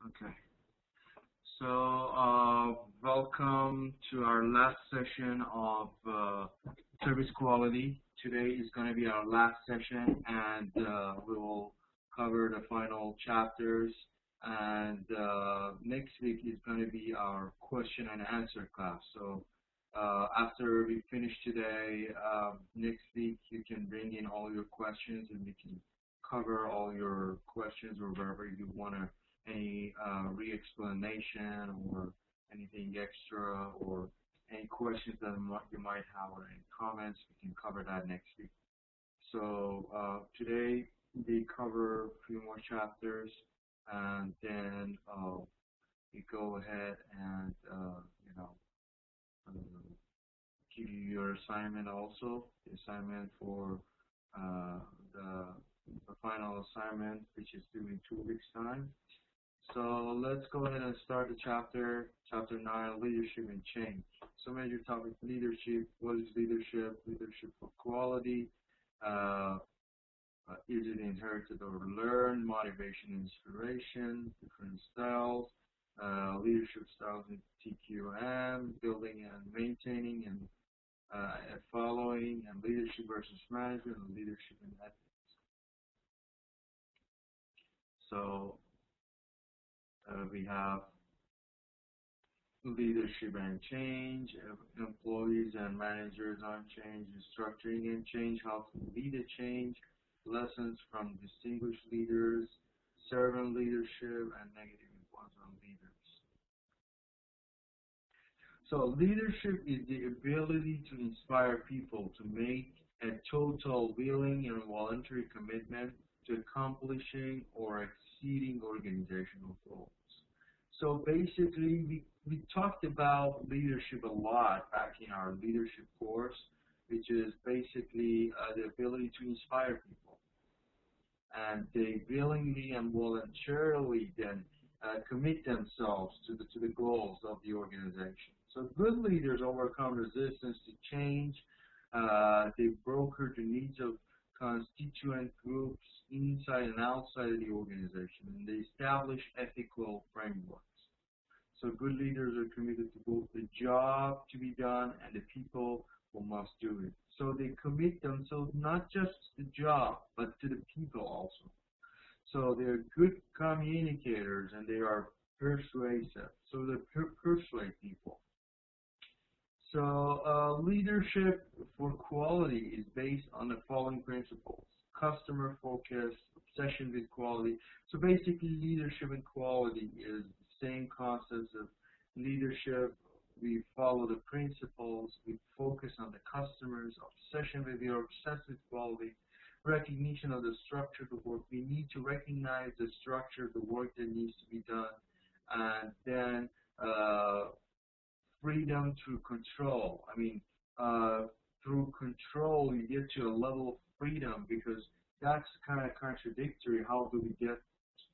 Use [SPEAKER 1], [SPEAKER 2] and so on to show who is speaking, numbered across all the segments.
[SPEAKER 1] Okay. So, welcome to our last session of service quality. Today is going to be our last session, and we will cover the final chapters. And next week is going to be our question and answer class. So, after we finish today, next week you can bring in all your questions, and we can cover all your questions or wherever you want to any re-explanation or anything extra or any questions that you might have or any comments, we can cover that next week. So today we cover a few more chapters, and then we go ahead and uh, give you your assignment also, the assignment for uh, the, the final assignment, which is due in 2 weeks' time. So let's go ahead and start the chapter 9, leadership and change. So major topic, leadership. What is leadership? Leadership for quality. Is it inherited or learned? Motivation, inspiration, different styles. Leadership styles in TQM, building and maintaining and following, and leadership versus management, and leadership and ethics. So we have leadership and change, employees and managers on change, structuring and change, how to lead a change, lessons from distinguished leaders, servant leadership, and negative influence on leaders. So leadership is the ability to inspire people to make a total willing and voluntary commitment to accomplishing or exceeding organizational goals. So basically, we talked about leadership a lot back in our leadership course, which is basically the ability to inspire people. And they willingly and voluntarily then commit themselves to the goals of the organization. So good leaders overcome resistance to change. They broker the needs of constituent groups inside and outside of the organization, and they establish ethical frameworks. So good leaders are committed to both the job to be done and the people who must do it. So they commit themselves not just to the job, but to the people also. So they're good communicators and they are persuasive. So they persuade people. So leadership for quality is based on the following principles: customer focus, obsession with quality. So basically, leadership and quality is the same concepts of leadership. We follow the principles. We focus on the customers. Obsession with, we are obsessed with quality. Recognition of the structure of the work. We need to recognize the structure of the work that needs to be done, and then freedom through control. I mean, through control, you get to a level of freedom, because that's kind of contradictory. How do we get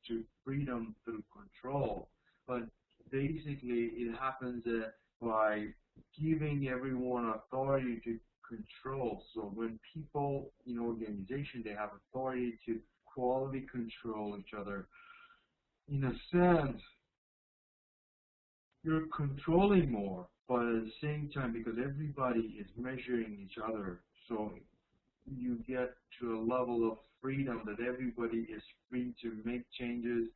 [SPEAKER 1] to freedom through control? But basically, it happens by giving everyone authority to control. So when people in organization, they have authority to quality control each other. In a sense, you're controlling more, but at the same time, because everybody is measuring each other, so you get to a level of freedom that everybody is free to make changes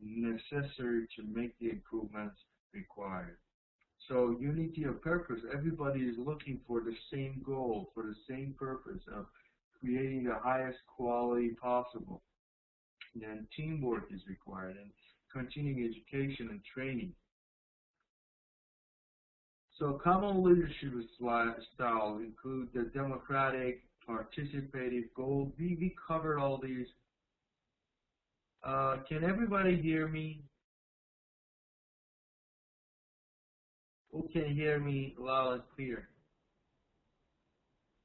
[SPEAKER 1] necessary to make the improvements required. So unity of purpose, everybody is looking for the same goal, for the same purpose of creating the highest quality possible. And then teamwork is required, and continuing education and training. So common leadership styles include the democratic, participative, goal. We covered all these. Can everybody hear me? Who can hear me loud and clear?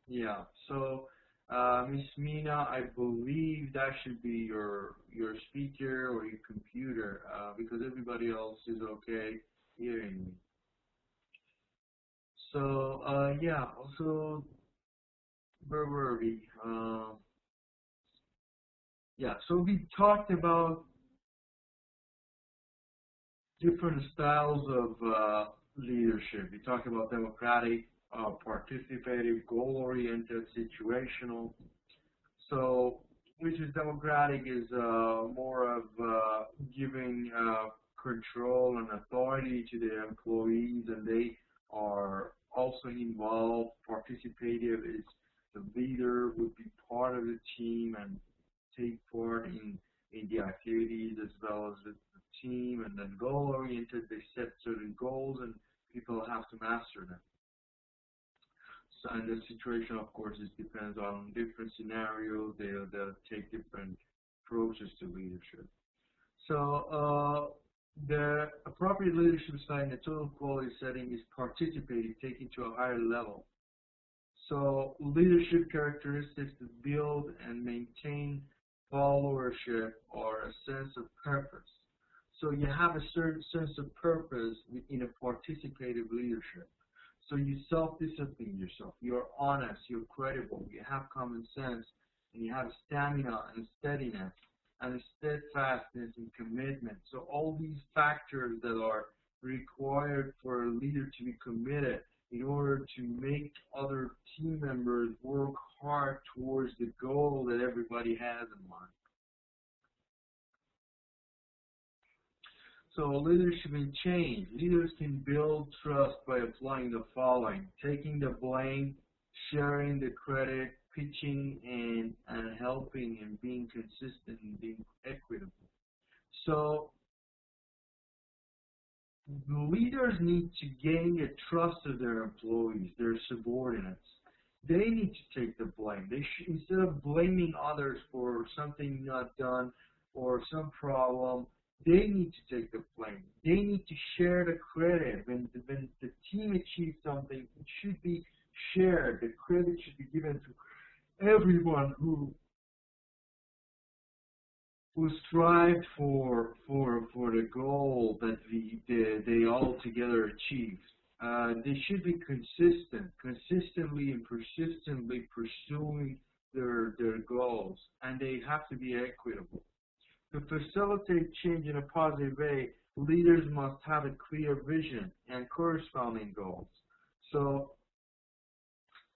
[SPEAKER 1] Yeah. So Miss Mina, I believe that should be your speaker or your computer, because everybody else is okay hearing me. So yeah, also, where were we? Yeah, so we talked about different styles of leadership. We talk about democratic, participative, goal-oriented, situational. So, which is democratic is more of giving control and authority to the employees, and they are also involved. Participative is the leader would be part of the team and take part in the activities as well as the team. And then goal-oriented, they set certain goals and people have to master them. So, and the situation, of course, it depends on different scenarios. They'll take different approaches to leadership. So the appropriate leadership style in a total quality setting is participating, taking to a higher level. So leadership characteristics that build and maintain followership or a sense of purpose. So you have a certain sense of purpose in a participative leadership. So you self-discipline yourself. You're honest. You're credible. You have common sense, and you have stamina and steadiness and steadfastness and commitment. So all these factors that are required for a leader to be committed in order to make other team members work hard towards the goal that everybody has in mind. So leadership and change. Leaders can build trust by applying the following: taking the blame, sharing the credit, pitching and helping, and being consistent and being equitable. So leaders need to gain the trust of their employees, their subordinates. They need to take the blame. They should, instead of blaming others for something not done or some problem, they need to take the blame. They need to share the credit. When the team achieves something, it should be shared. The credit should be given to everyone who strived for the goal that they all together achieved. They should be consistently and persistently pursuing their goals, and they have to be equitable. To facilitate change in a positive way, leaders must have a clear vision and corresponding goals. So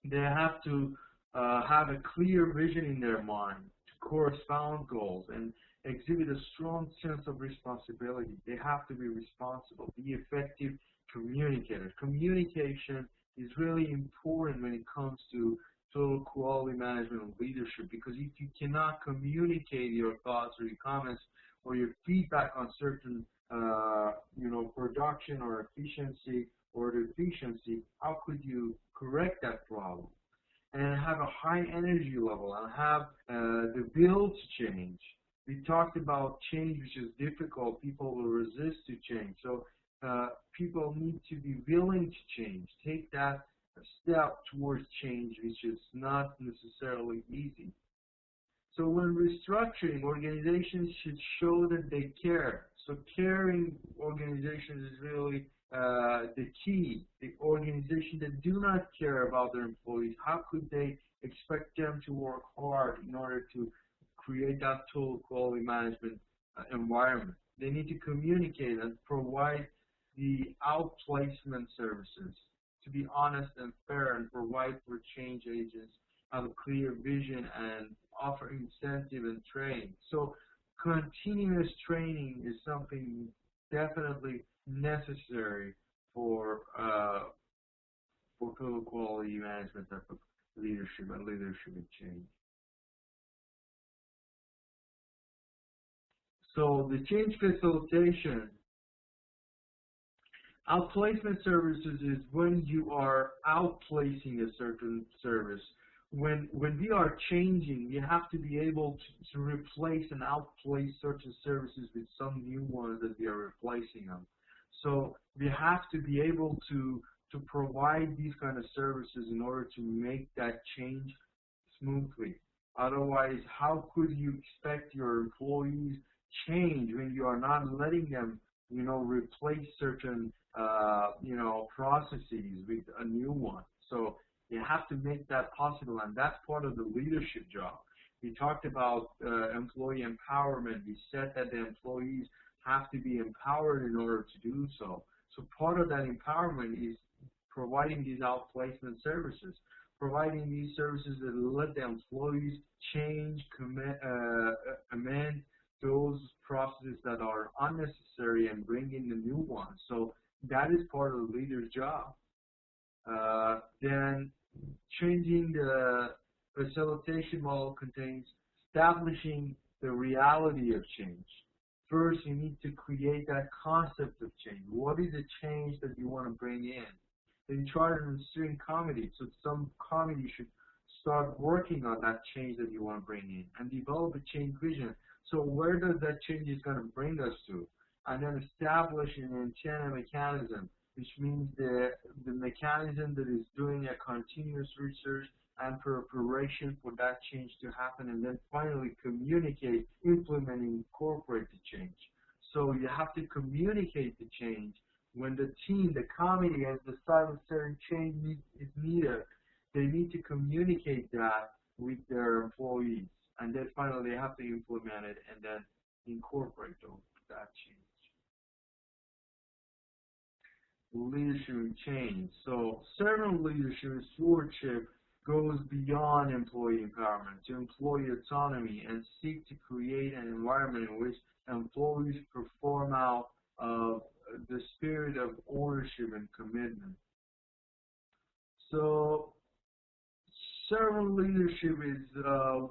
[SPEAKER 1] they have to have a clear vision in their mind to correspond goals and exhibit a strong sense of responsibility. They have to be responsible, be effective communicators. Communication is really important when it comes to total quality management and leadership, because if you cannot communicate your thoughts or your comments or your feedback on certain production or efficiency or deficiency, how could you correct that problem and have a high energy level and have the will to change? We talked about change, which is difficult. People will resist to change. So people need to be willing to change, take that step towards change, which is not necessarily easy. So when restructuring, organizations should show that they care. So caring organizations is really the key. The organizations that do not care about their employees, how could they expect them to work hard in order to create that total quality management environment? They need to communicate and provide the outplacement services, to be honest and fair, and provide for change agents, have a clear vision, and offer incentive and training. So continuous training is something definitely necessary for total quality management type of leadership and leadership and change. So the change facilitation. Outplacement services is when you are outplacing a certain service. When we are changing, you have to be able to replace and outplace certain services with some new ones that we are replacing them. So we have to be able to provide these kind of services in order to make that change smoothly. Otherwise, how could you expect your employees change when you are not letting them, replace certain, processes with a new one? So you have to make that possible, and that's part of the leadership job. We talked about employee empowerment. We said that the employees have to be empowered in order to do so. So part of that empowerment is providing these outplacement services, providing these services that let the employees change, amend those processes that are unnecessary and bring in the new ones. So that is part of the leader's job. Then changing the facilitation model contains establishing the reality of change. First, you need to create that concept of change. What is the change that you want to bring in? Then chart and steering committee. So some committee should start working on that change that you want to bring in and develop a change vision. So where does that change is going to bring us to? And then establish an antenna mechanism, which means the mechanism that is doing a continuous research and preparation for that change to happen, and then finally communicate, implement, and incorporate the change. So you have to communicate the change. When the team, the committee has decided certain change is needed, they need to communicate that with their employees, and then finally they have to implement it and then incorporate that change. Leadership change. So servant leadership and stewardship goes beyond employee empowerment to employee autonomy and seek to create an environment in which employees perform out of the spirit of ownership and commitment. So servant leadership is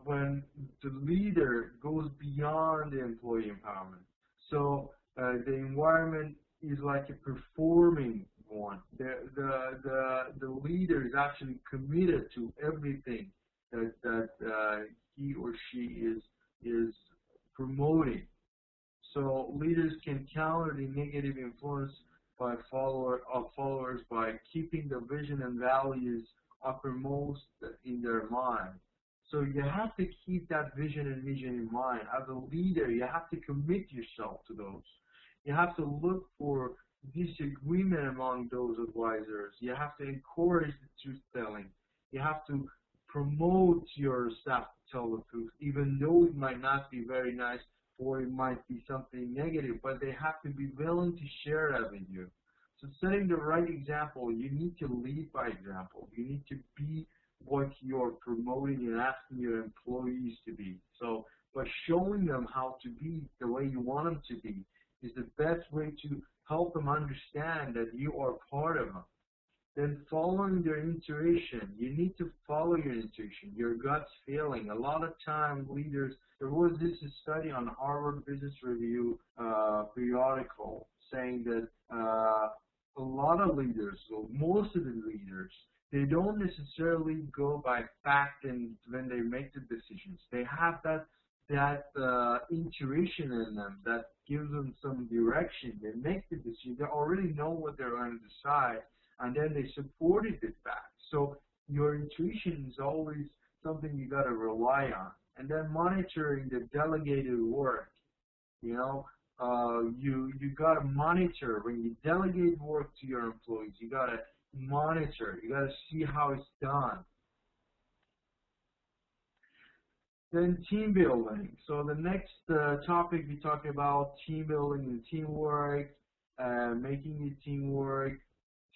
[SPEAKER 1] when the leader goes beyond the employee empowerment. So the environment is like a performing one. The leader is actually committed to everything that he or she is promoting. So leaders can counter the negative influence by followers by keeping the vision and values uppermost in their mind. So you have to keep that vision in mind. As a leader, you have to commit yourself to those. You have to look for disagreement among those advisors. You have to encourage the truth-telling. You have to promote your staff to tell the truth, even though it might not be very nice or it might be something negative, but they have to be willing to share that with you. So setting the right example, you need to lead by example. You need to be what you're promoting and asking your employees to be. So by showing them how to be the way you want them to be is the best way to help them understand that you are part of them. Then following their intuition, you need to follow your intuition, your gut's feeling. A lot of time leaders, there was this study on Harvard Business Review periodical saying that a lot of leaders, so most of the leaders, they don't necessarily go by fact and when they make the decisions. They have that intuition in them that gives them some direction. They make the decision. They already know what they're going to decide, and then they support it with facts. So your intuition is always something you got to rely on. And then monitoring the delegated work. You know, you got to monitor when you delegate work to your employees. You got to monitor. You got to see how it's done. Then team building. So the next topic we talk about team building and teamwork, making it teamwork,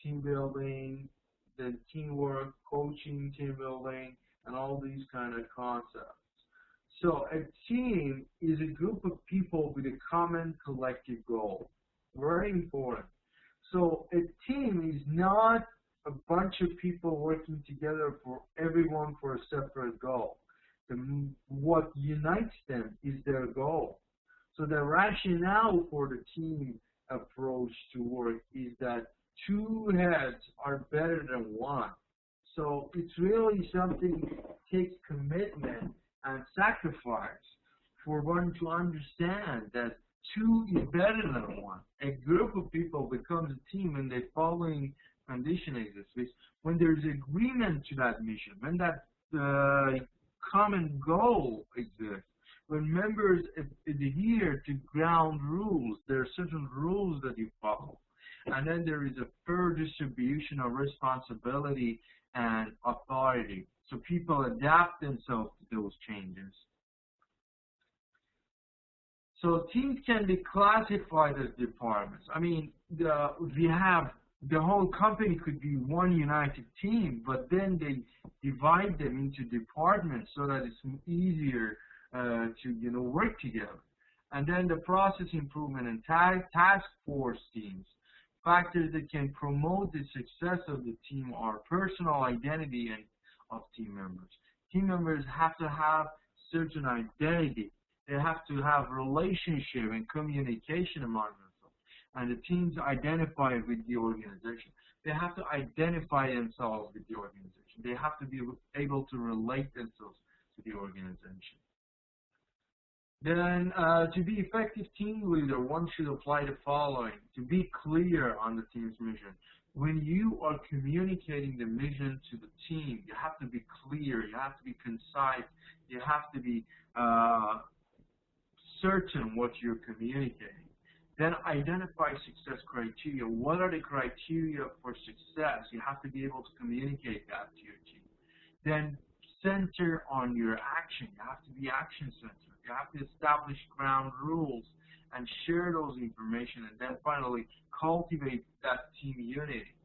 [SPEAKER 1] team building, then teamwork, coaching, team building, and all these kind of concepts. So a team is a group of people with a common collective goal. Very important. So a team is not a bunch of people working together for everyone for a separate goal. What unites them is their goal. So the rationale for the team approach to work is that two heads are better than one. So it's really something that takes commitment and sacrifice for one to understand that two is better than one. A group of people becomes a team when the following condition exists. When there's agreement to that mission, when that common goal exists, when members adhere to ground rules, there are certain rules that you follow. And then there is a fair distribution of responsibility and authority. So people adapt themselves to those changes. So teams can be classified as departments. I mean, we have the whole company could be one united team, but then they divide them into departments so that it's easier to work together. And then the process improvement and task force teams. Factors that can promote the success of the team are personal identity and of team members. Team members have to have certain identity. They have to have relationship and communication among themselves. And the teams identify with the organization. They have to identify themselves with the organization. They have to be able to relate themselves to the organization. Then, to be effective team leader, one should apply the following. To be clear on the team's mission. When you are communicating the mission to the team, you have to be clear, you have to be concise, you have to be certain what you're communicating. Then identify success criteria. What are the criteria for success? You have to be able to communicate that to your team. Then center on your action. You have to be action-centered. You have to establish ground rules and share those information. And then finally, cultivate that team unity.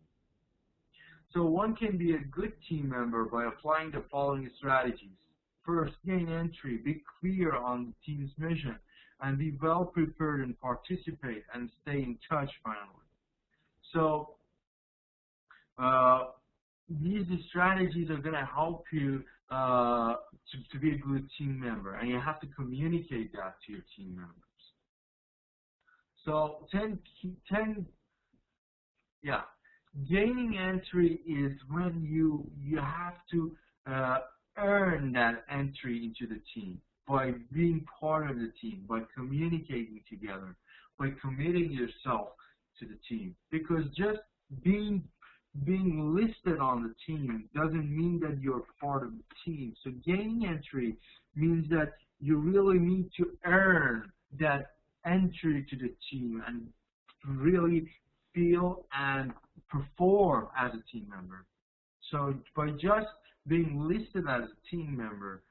[SPEAKER 1] So one can be a good team member by applying the following strategies. First, gain entry. Be clear on the team's mission. And be well prepared and participate and stay in touch finally. So these strategies are going to help you to be a good team member, and you have to communicate that to your team members. So gaining entry is when you have to earn that entry into the team by being part of the team, by communicating together, by committing yourself to the team. Because just being listed on the team doesn't mean that you're part of the team. So gaining entry means that you really need to earn that entry to the team and really feel and perform as a team member. So by just being listed as a team member,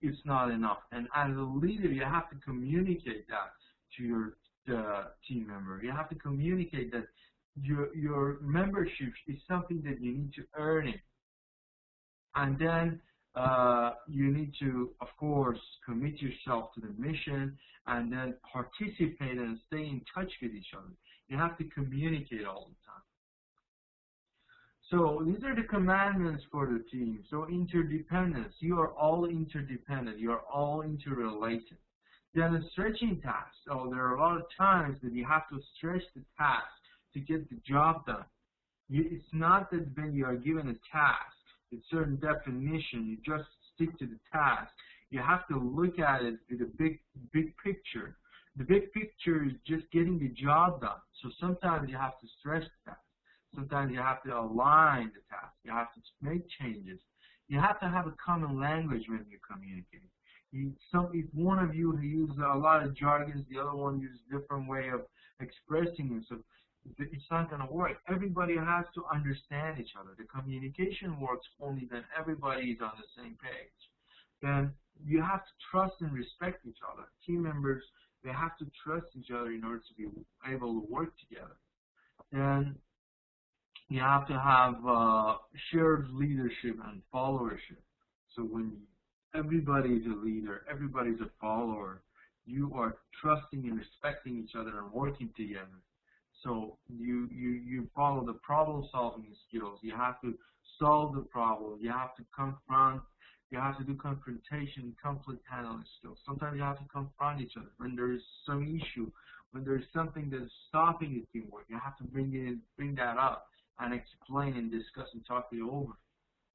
[SPEAKER 1] it's not enough. And as a leader, you have to communicate that to your team member. You have to communicate that your membership is something that you need to earn it. And then you need to, of course, commit yourself to the mission and then participate and stay in touch with each other. You have to communicate all the time. So these are the commandments for the team. So interdependence. You are all interdependent. You are all interrelated. Then a stretching task. So there are a lot of times that you have to stretch the task to get the job done. It's not that when you are given a task, a certain definition, you just stick to the task. You have to look at it with a big picture. The big picture is just getting the job done. So sometimes you have to stretch the task. Sometimes you have to align the task. You have to make changes. You have to have a common language when you communicate. If one of you uses a lot of jargons, the other one uses a different way of expressing himself, it's not going to work. Everybody has to understand each other. The communication works only when everybody is on the same page. Then you have to trust and respect each other. Team members, they have to trust each other in order to be able to work together. And you have to have shared leadership and followership. So when everybody is a leader, everybody is a follower, you are trusting and respecting each other and working together. So you follow the problem-solving skills. You have to solve the problem. You have to confront. You have to do confrontation, conflict handling skills. Sometimes you have to confront each other when there is some issue, when there is something that is stopping the teamwork. You have to bring that up and explain and discuss and talk it over.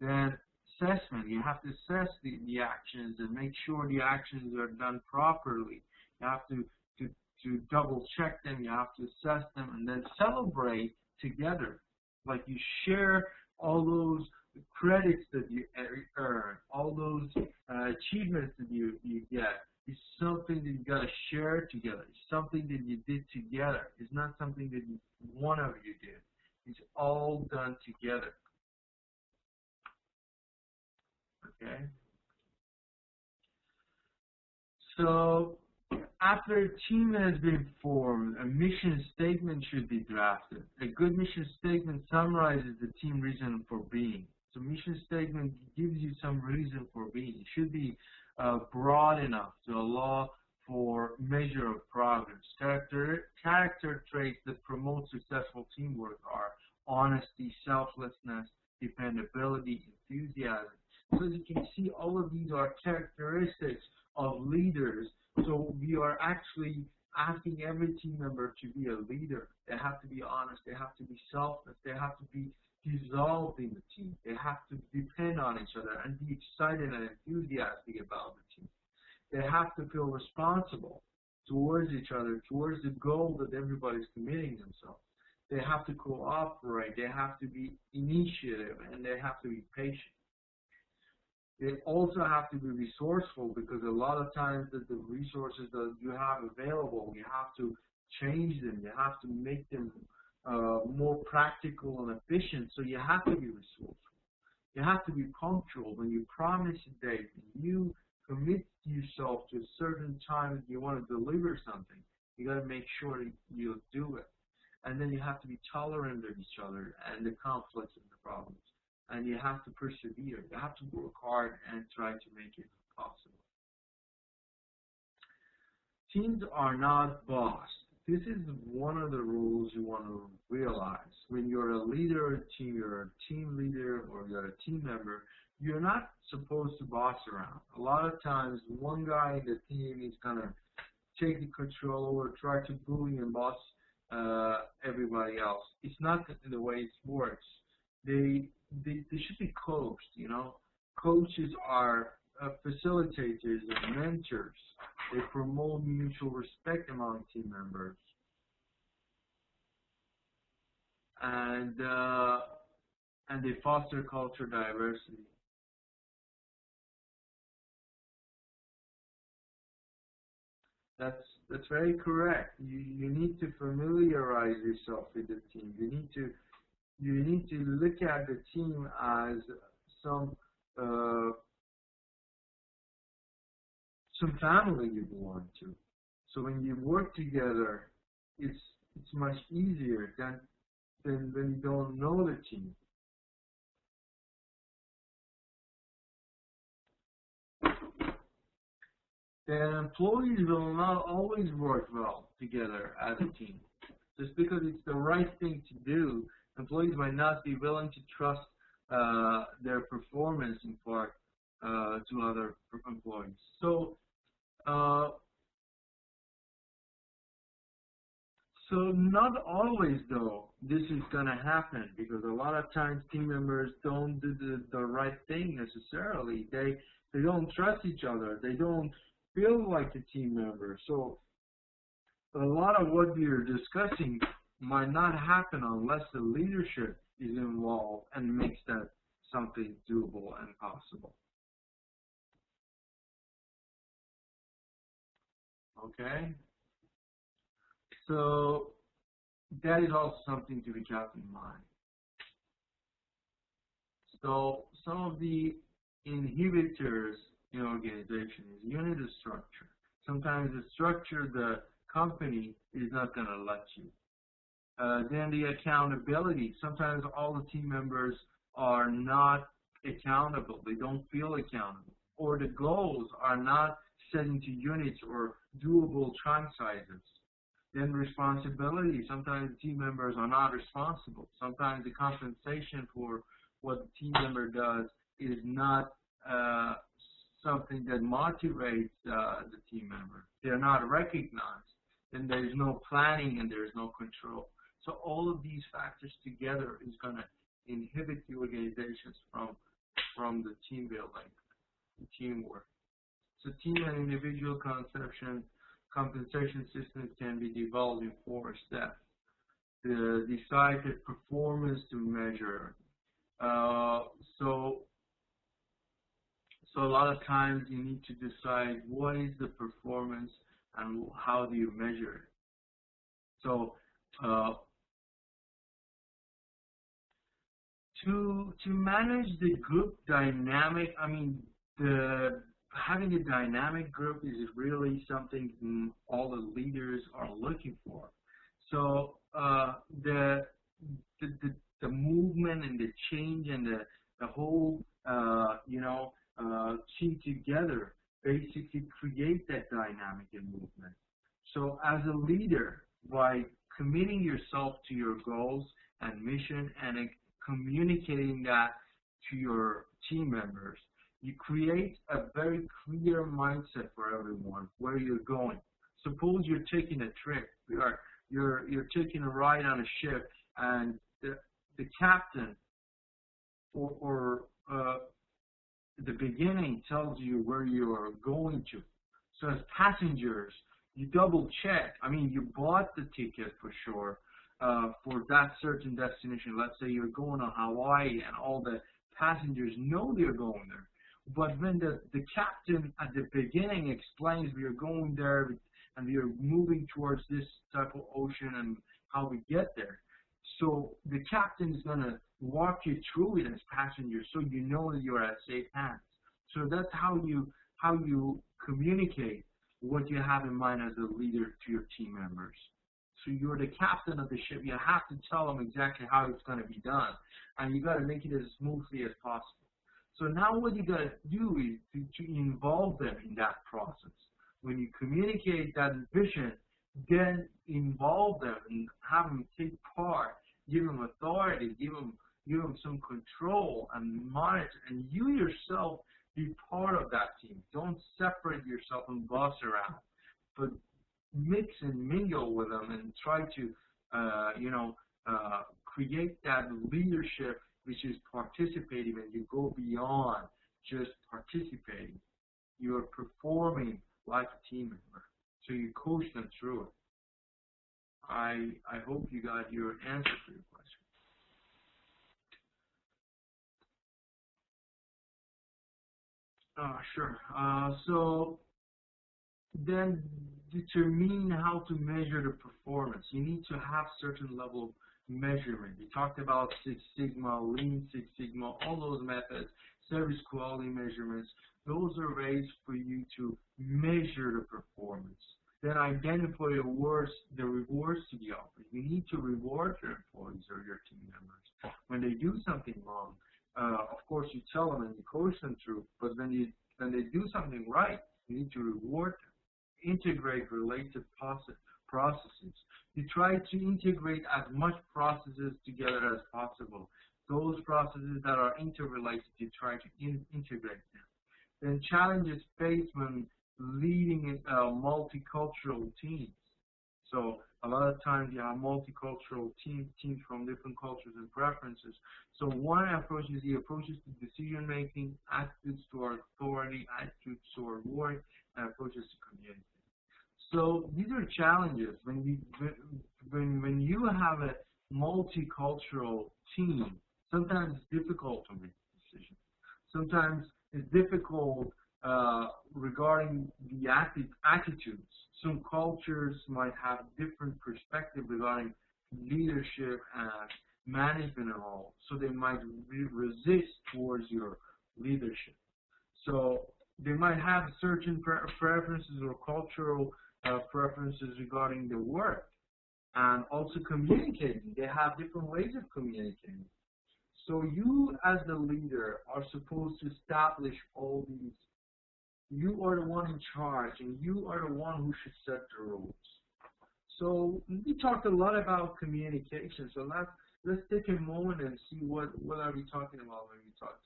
[SPEAKER 1] Then assessment. You have to assess the actions and make sure the actions are done properly. You have to double check them, you have to assess them, and then celebrate together. Like you share all those credits that you earn, all those achievements that you get. It's something that you got to share together. It's something that you did together. It's not something that one of you did. It's all done together. Okay? So After a team has been formed, a mission statement should be drafted. A good mission statement summarizes the team reason for being. So mission statement gives you some reason for being. It should be broad enough to allow for measure of progress. Character traits that promote successful teamwork are honesty, selflessness, dependability, enthusiasm. So as you can see, all of these are characteristics of leaders. So we are actually asking every team member to be a leader. They have to be honest. They have to be selfless. They have to be dissolved in the team. They have to depend on each other and be excited and enthusiastic about the team. They have to feel responsible towards each other, towards the goal that everybody's committing themselves. They have to cooperate. They have to be initiative, and they have to be patient. They also have to be resourceful, because a lot of times that the resources that you have available, you have to change them. You have to make them more practical and efficient. So you have to be resourceful. You have to be punctual. When you promise a date, when you commit yourself to a certain time that you want to deliver something, you got to make sure that you'll do it. And then you have to be tolerant of each other and the conflicts and the problems. And you have to persevere. You have to work hard and try to make it possible. Teams are not bossed. This is one of the rules you want to realize. When you're a leader of a team, you're a team leader or you're a team member, you're not supposed to boss around. A lot of times, one guy in the team is going to take the control over, try to bully and boss everybody else. It's not the way it works. They should be coached, you know. Coaches are facilitators and mentors. They promote mutual respect among team members. And they foster culture diversity. That's very correct. You need to familiarize yourself with the team. You need to look at the team as some family you belong to. So when you work together, it's much easier than when you don't know the team. The employees will not always work well together as a team. Just because it's the right thing to do, employees might not be willing to trust their performance in part to other employees. So not always, though, this is going to happen, because a lot of times team members don't do the right thing necessarily. They don't trust each other. They don't feel like a team member. So a lot of what we are discussing might not happen unless the leadership is involved and makes that something doable and possible. Okay? So that is also something to be kept in mind. So some of the inhibitors in organization is unit of structure. Sometimes the structure, the company is not going to let you. Then the accountability. Sometimes all the team members are not accountable. They don't feel accountable. Or the goals are not set into units or doable chunk sizes. Then responsibility. Sometimes team members are not responsible. Sometimes the compensation for what the team member does is not something that motivates the team member. They're not recognized. Then there's no planning and there's no control. So all of these factors together is going to inhibit the organizations from the team building, the teamwork. So team and individual compensation systems can be developed in 4 steps. Decide the performance to measure. So a lot of times you need to decide what is the performance and how do you measure it. So to manage the group dynamic, I mean, the having a dynamic group is really something all the leaders are looking for. So the movement and the change and the whole team together basically create that dynamic and movement. So as a leader, by committing yourself to your goals and mission and communicating that to your team members, you create a very clear mindset for everyone where you're going. Suppose you're taking a trip, you're taking a ride on a ship, and the captain or the beginning tells you where you are going to. So as passengers, you double check. I mean, you bought the ticket for sure for that certain destination. Let's say you're going to Hawaii, and all the passengers know they're going there. But when the captain at the beginning explains we are going there and we are moving towards this type of ocean and how we get there, so the captain is going to walk you through it as passengers, so you know that you are at safe hands. So that's how you communicate what you have in mind as a leader to your team members. So you're the captain of the ship. You have to tell them exactly how it's going to be done, and you got to make it as smoothly as possible. So now what you got to do is to involve them in that process. When you communicate that vision, then involve them and have them take part, give them authority, give them some control and monitor, and you yourself be part of that team. Don't separate yourself and boss around, but mix and mingle with them and try to, create that leadership which is participating, and you go beyond just participating. You are performing like a team member, so you coach them through it. I hope you got your answer to your question. Sure. So then determine how to measure the performance. You need to have certain level of measurement. We talked about Six Sigma, Lean Six Sigma, all those methods, service quality measurements. Those are ways for you to measure the performance. Then identify the rewards to be offered. You need to reward your employees or your team members when they do something wrong. Of course, you tell them and you coach them through, but when they do something right, you need to reward them. Integrate related processes. You try to integrate as much processes together as possible. Those processes that are interrelated, you try to integrate them. Then challenges faced when leading multicultural teams. So a lot of times you have multicultural teams from different cultures and preferences. So one approach is the approaches to decision making, attitudes toward authority, attitudes toward work, and approaches to community. So these are challenges when you have a multicultural team. Sometimes it's difficult to make decisions. Sometimes it's difficult regarding the attitudes. Some cultures might have different perspective regarding leadership and management and all, so they might resist towards your leadership. So they might have certain preferences or cultural preferences regarding the work, and also communicating. They have different ways of communicating. So you as the leader are supposed to establish all these. You are the one in charge, and you are the one who should set the rules. So we talked a lot about communication. So let's take a moment and see what are we talking about when we talk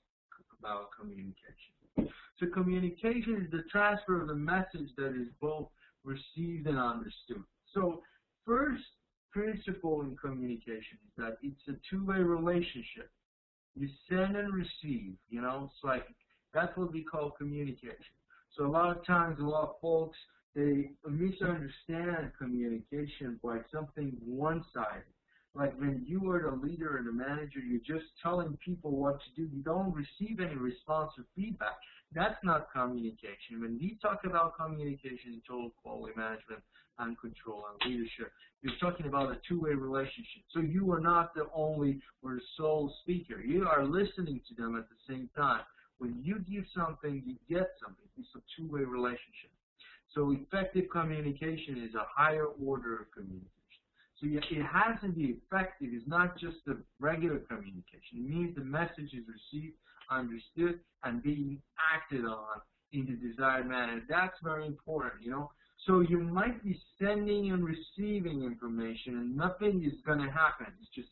[SPEAKER 1] about communication. So communication is the transfer of the message that is both received and understood. So first principle in communication is that it's a two-way relationship. You send and receive, it's like that's what we call communication. So a lot of times, a lot of folks, they misunderstand communication by something one-sided. Like when you are the leader and the manager, you're just telling people what to do. You don't receive any response or feedback. That's not communication. When we talk about communication in total quality management and control and leadership, you're talking about a two-way relationship. So you are not the only or the sole speaker. You are listening to them at the same time. When you give something, you get something. It's a two-way relationship. So effective communication is a higher order of communication. So it has to be effective. It's not just the regular communication. It means the message is received, understood, and being acted on in the desired manner. That's very important, you know. So you might be sending and receiving information, and nothing is going to happen. It's just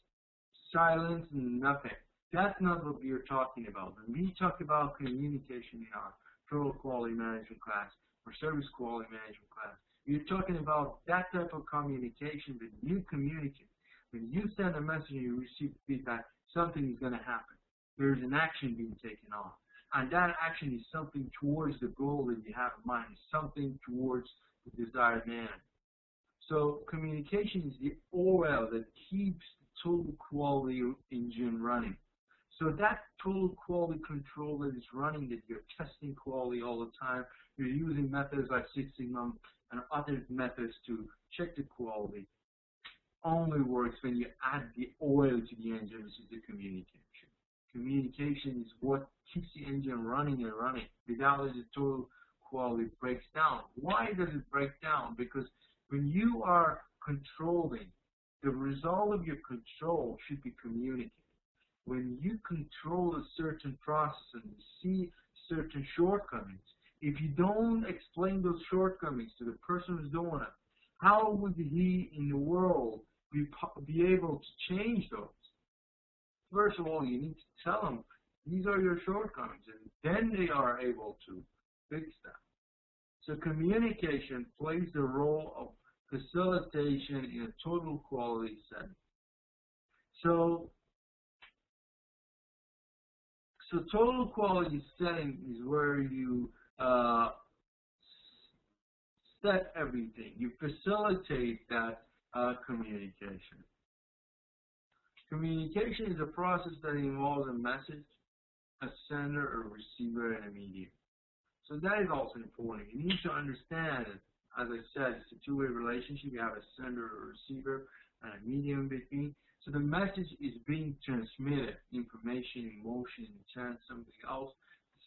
[SPEAKER 1] silence and nothing. That's not what we are talking about. When we talk about communication in our total quality management class or service quality management class, we're talking about that type of communication that you communicate. When you send a message and you receive feedback, something is going to happen. There's an action being taken on. And that action is something towards the goal that you have in mind. It's something towards the desired manner. So communication is the oil that keeps the total quality engine running. So that total quality control that is running, that you're testing quality all the time, you're using methods like Six Sigma and other methods to check the quality, only works when you add the oil to the engine, which is the communication. Communication is what keeps the engine running and running. Without it, the total quality breaks down. Why does it break down? Because when you are controlling, the result of your control should be communicated. When you control a certain process and you see certain shortcomings, if you don't explain those shortcomings to the person who's doing it, how would he in the world be able to change those? First of all, you need to tell them these are your shortcomings, and then they are able to fix them. So communication plays the role of facilitation in a total quality setting. So total quality setting is where you set everything. You facilitate that communication. Communication is a process that involves a message, a sender, a receiver, and a medium. So that is also important. You need to understand, as I said, it's a two-way relationship. You have a sender, a receiver, and a medium in between. So the message is being transmitted, information, emotion, intent, something else.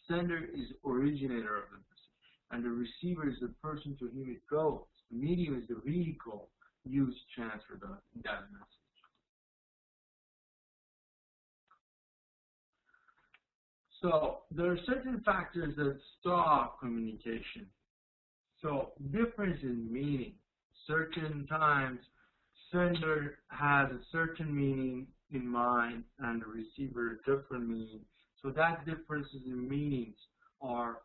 [SPEAKER 1] The sender is originator of the message, and the receiver is the person to whom it goes. The medium is the vehicle used to transfer that message. So there are certain factors that stop communication. So difference in meaning. Certain times, sender has a certain meaning in mind and the receiver a different meaning. So that differences in meanings are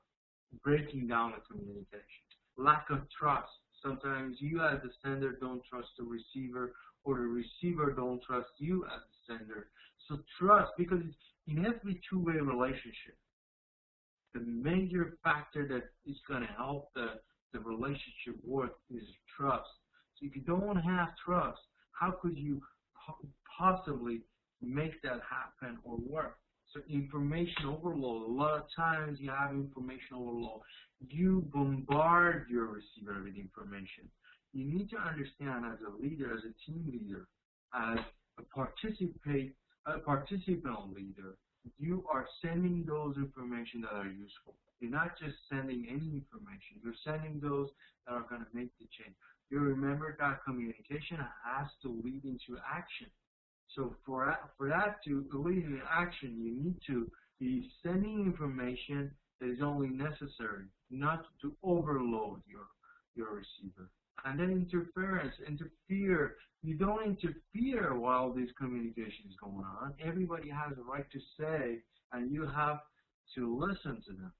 [SPEAKER 1] breaking down the communication. Lack of trust. Sometimes you as the sender don't trust the receiver, or the receiver don't trust you as the sender. So trust, because it's in every two-way relationship, the major factor that is going to help the relationship work is trust. So if you don't have trust, how could you possibly make that happen or work? So information overload. A lot of times you have information overload. You bombard your receiver with information. You need to understand as a leader, as a team leader, as a participant leader, you are sending those information that are useful. You're not just sending any information. You're sending those that are going to make the change. You remember that communication has to lead into action. So for that to lead into action, you need to be sending information that is only necessary, not to overload your receiver. And then interfere. You don't interfere while this communication is going on. Everybody has a right to say, and you have to listen to them.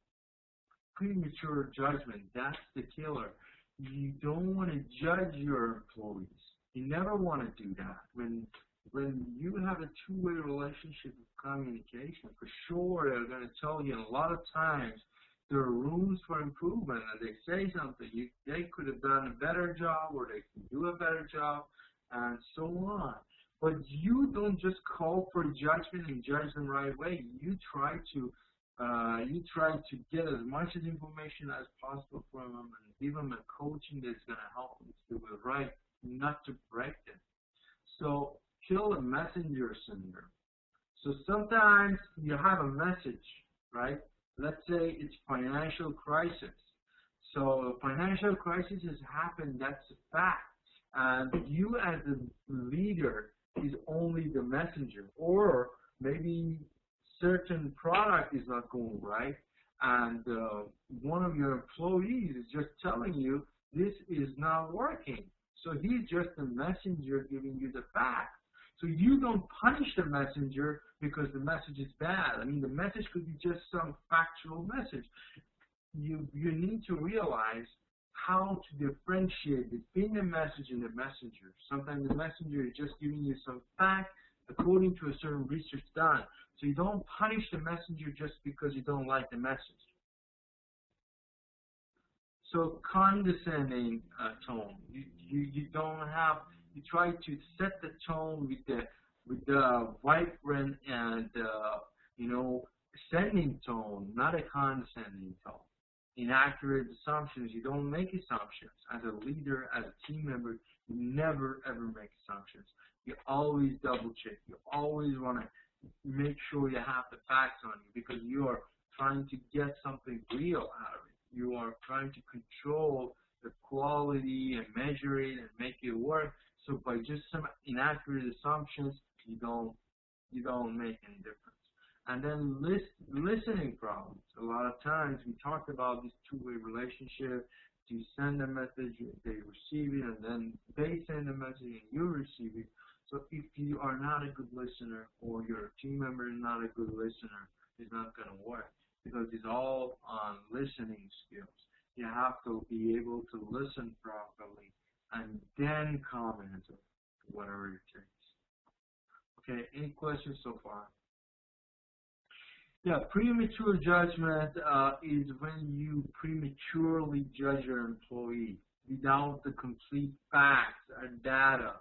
[SPEAKER 1] Premature judgment, that's the killer. You don't want to judge your employees. You never want to do that. When you have a two-way relationship of communication, for sure they're going to tell you, and a lot of times there are rooms for improvement, and they say something. They could have done a better job, or they can do a better job, and so on. But you don't just call for judgment and judge them right away. You try to get as much information as possible from them and give them a coaching that's going to help them to do it right, not to break them. So kill a messenger sender. So sometimes you have a message, right? Let's say it's financial crisis. So financial crisis has happened, that's a fact. And you as a leader is only the messenger. Or maybe certain product is not going right, and one of your employees is just telling you this is not working. So he's just a messenger giving you the facts. So you don't punish the messenger because the message is bad. I mean, the message could be just some factual message. You need to realize how to differentiate between the message and the messenger. Sometimes the messenger is just giving you some facts according to a certain research done. So you don't punish the messenger just because you don't like the message. So condescending tone. You don't have. You try to set the tone with the vibrant and sending tone, not a condescending tone. Inaccurate assumptions. You don't make assumptions. As a leader, as a team member, you never ever make assumptions. You always double check. You always want to make sure you have the facts on you, because you are trying to get something real out of it. You are trying to control the quality and measure it and make it work. So by just some inaccurate assumptions, you don't make any difference. And then listening problems. A lot of times we talk about this two-way relationship. You send a message, they receive it, and then they send a message and you receive it. So if you are not a good listener, or your team member is not a good listener, it's not going to work, because it's all on listening skills. You have to be able to listen properly and then comment on whatever it takes. Okay, any questions so far? Yeah, premature judgment is when you prematurely judge your employee without the complete facts or data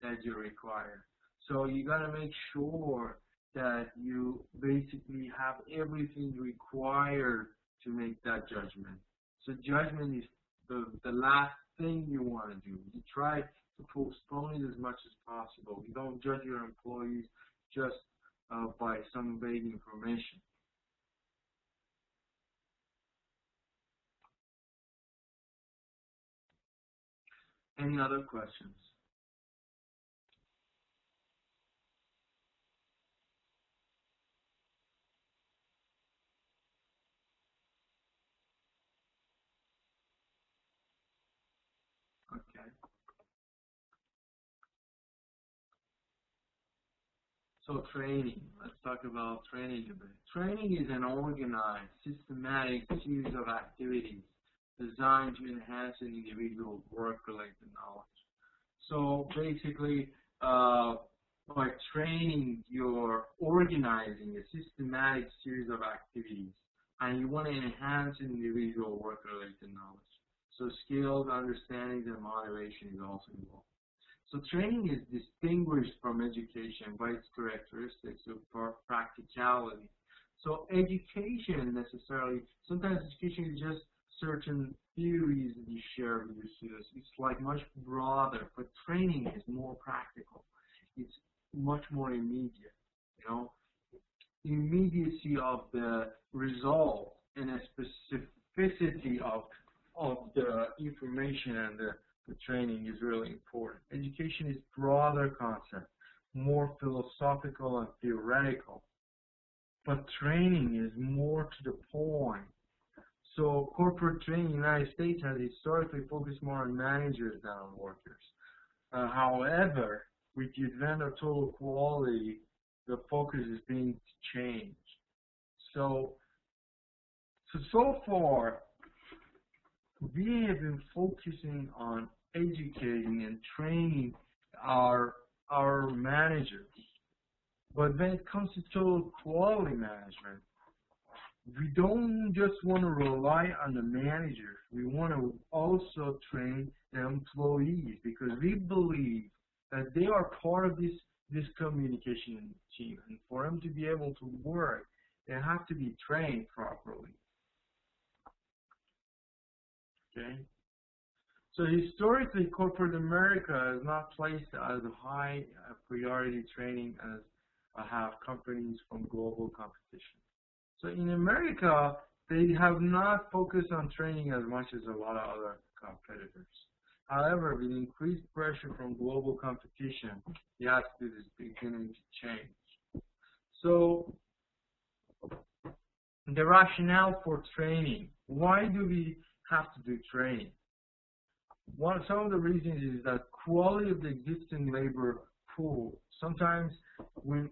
[SPEAKER 1] that you require. So you got to make sure that you basically have everything required to make that judgment. So judgment is the last thing you want to do. You try to postpone it as much as possible. You don't judge your employees just by some vague information. Any other questions? Okay. So training. Let's talk about training a bit. Training is an organized, systematic series of activities designed to enhance an individual's work-related knowledge. So basically, by training, you're organizing a systematic series of activities, and you want to enhance an individual work-related knowledge. So skills, understanding, and motivation is also involved. So training is distinguished from education by its characteristics of practicality. So education necessarily, sometimes education is just certain theories that you share with your students. It's like much broader, but training is more practical. It's much more immediate, immediacy of the result and a specificity of the information and the training is really important. Education is broader concept, more philosophical and theoretical, but training is more to the point. So corporate training in the United States has historically focused more on managers than on workers. However, with the advent of total quality, the focus is being changed. So far, we have been focusing on educating and training our managers. But when it comes to total quality management, we don't just want to rely on the managers. We want to also train the employees, because we believe that they are part of this communication team. And for them to be able to work, they have to be trained properly. Okay? So historically, corporate America has not placed as high a priority training as have companies from global competition. So in America, they have not focused on training as much as a lot of other competitors. However, with increased pressure from global competition, the attitude is beginning to change. So the rationale for training. Why do we have to do training? Some of the reasons is that quality of the existing labor pool. Sometimes when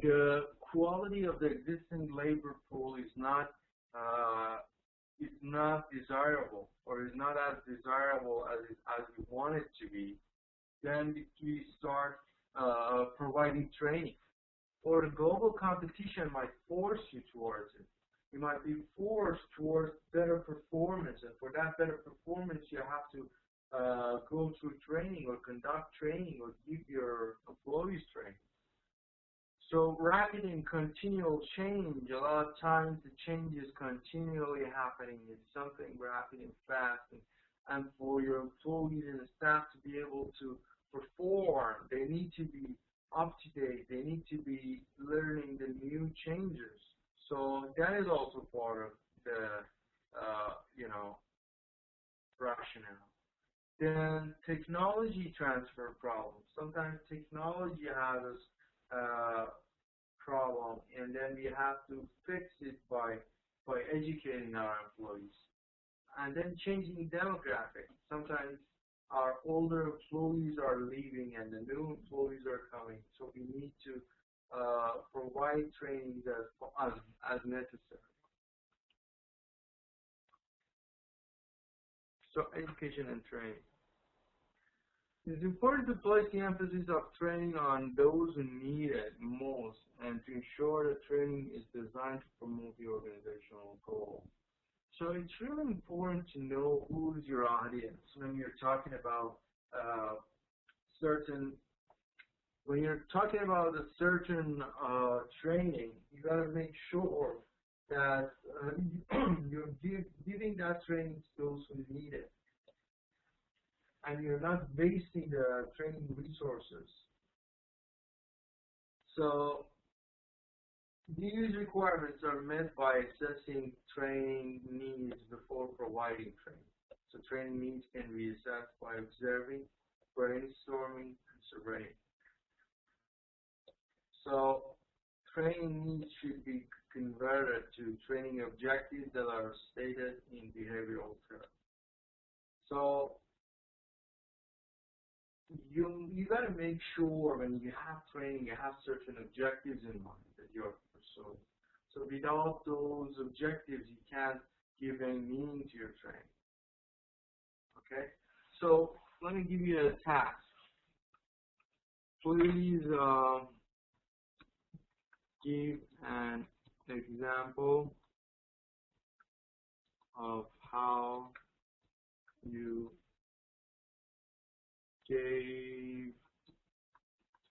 [SPEAKER 1] the quality of the existing labor pool is not desirable, or is not as desirable as we want it to be, then we start providing training. Or the global competition might force you towards it. You might be forced towards better performance, and for that better performance, you have to go through training or conduct training or give your employees training. So rapid and continual change, a lot of times the change is continually happening. It's something rapid and fast. And for your employees and the staff to be able to perform, they need to be up to date. They need to be learning the new changes. So that is also part of the, rationale. Then technology transfer problems. Sometimes technology has a problem, and then we have to fix it by educating our employees. And then changing demographics. Sometimes our older employees are leaving and the new employees are coming, so we need to provide training as necessary. So education and training. It's important to place the emphasis of training on those who need it most, and to ensure that training is designed to promote the organizational goal. So it's really important to know who is your audience when you're talking about when you're talking about a certain training. You got to make sure that you're giving that training to those who need it, and you're not wasting the training resources. So these requirements are met by assessing training needs before providing training. So training needs can be assessed by observing, brainstorming, and surveying. So training needs should be converted to training objectives that are stated in behavioral terms. So you got to make sure when you have training, you have certain objectives in mind that you're pursuing. So without those objectives, you can't give any meaning to your training. Okay? So let me give you a task. Please give an example of how you gave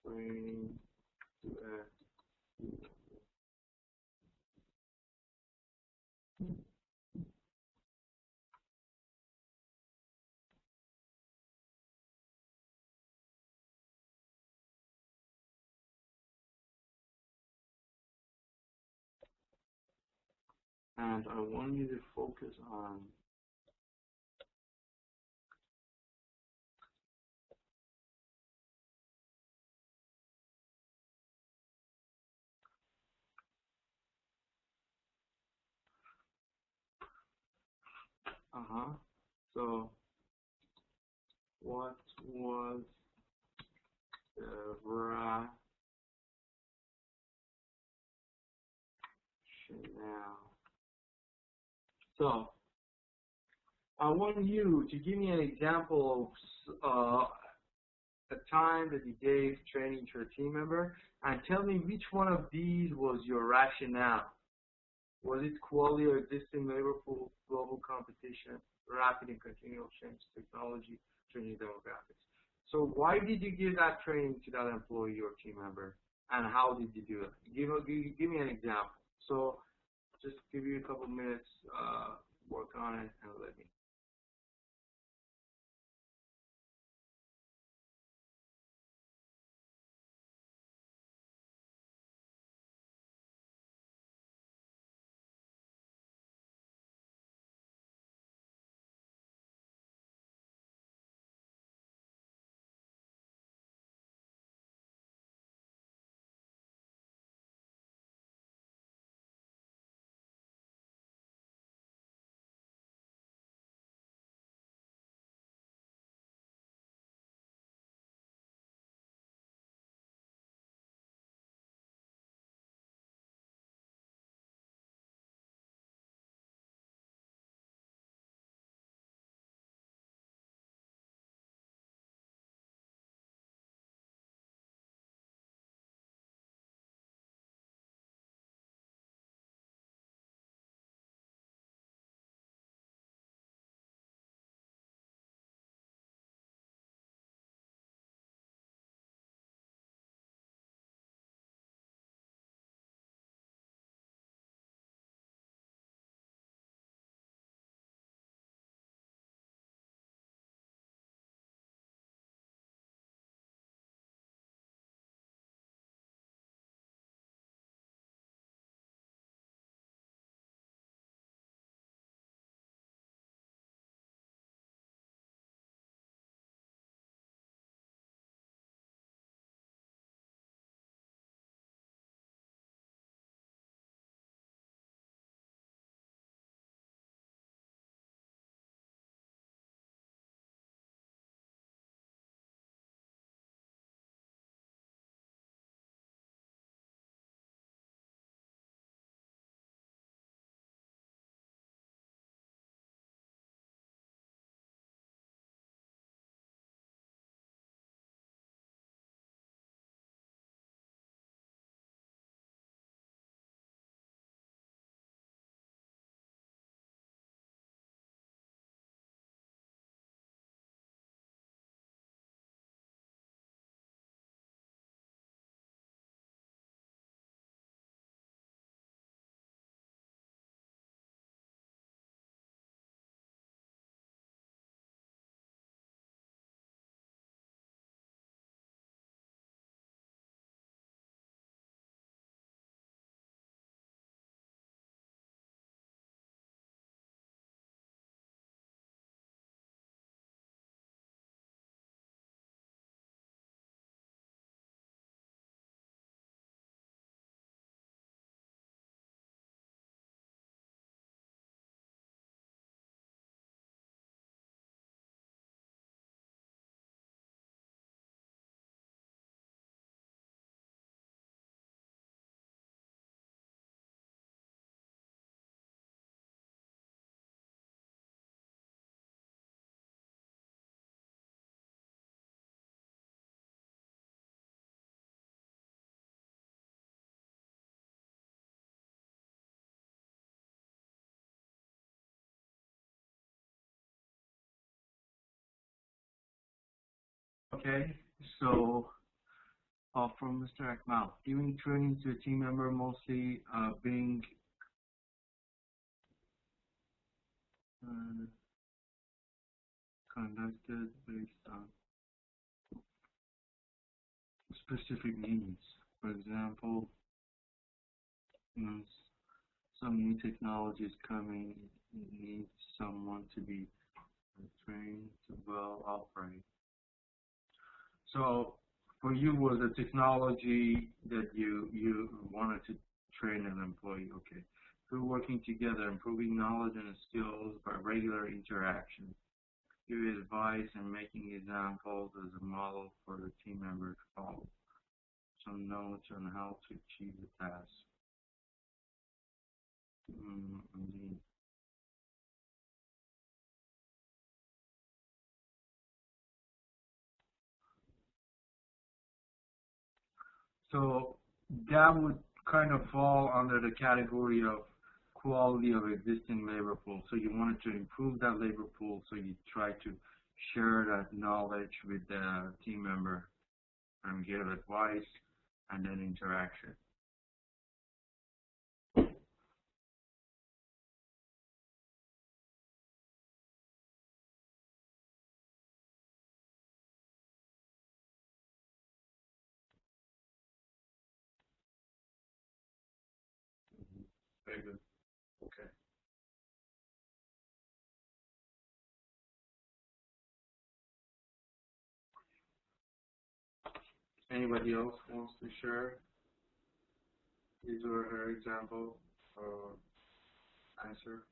[SPEAKER 1] training to a student. And I want you to focus on so what was the rationale? So I want you to give me an example of a time that you gave training to a team member, and tell me which one of these was your rationale. Was it quality or existing labor pool, global competition, rapid and continual change, technology, changing demographics? So why did you give that training to that employee or team member, and how did you do it? Give me an example. So just give you a couple minutes, work on it, and let me Okay, so from Mr. Akmal, giving training to a team member mostly being uh, conducted based on specific needs. For example, when some new technology is coming, it needs someone to be trained to well operate. So for you, was a technology that you wanted to train an employee? Okay. Through working together, improving knowledge and skills by regular interaction. Give advice and making examples as a model for the team member to follow. Some notes on how to achieve the task. Indeed. So that would kind of fall under the category of quality of existing labor pool. So you wanted to improve that labor pool, so you try to share that knowledge with the team member and give advice and then interaction. Very good. Okay. Anybody else wants to share his or her example or answer?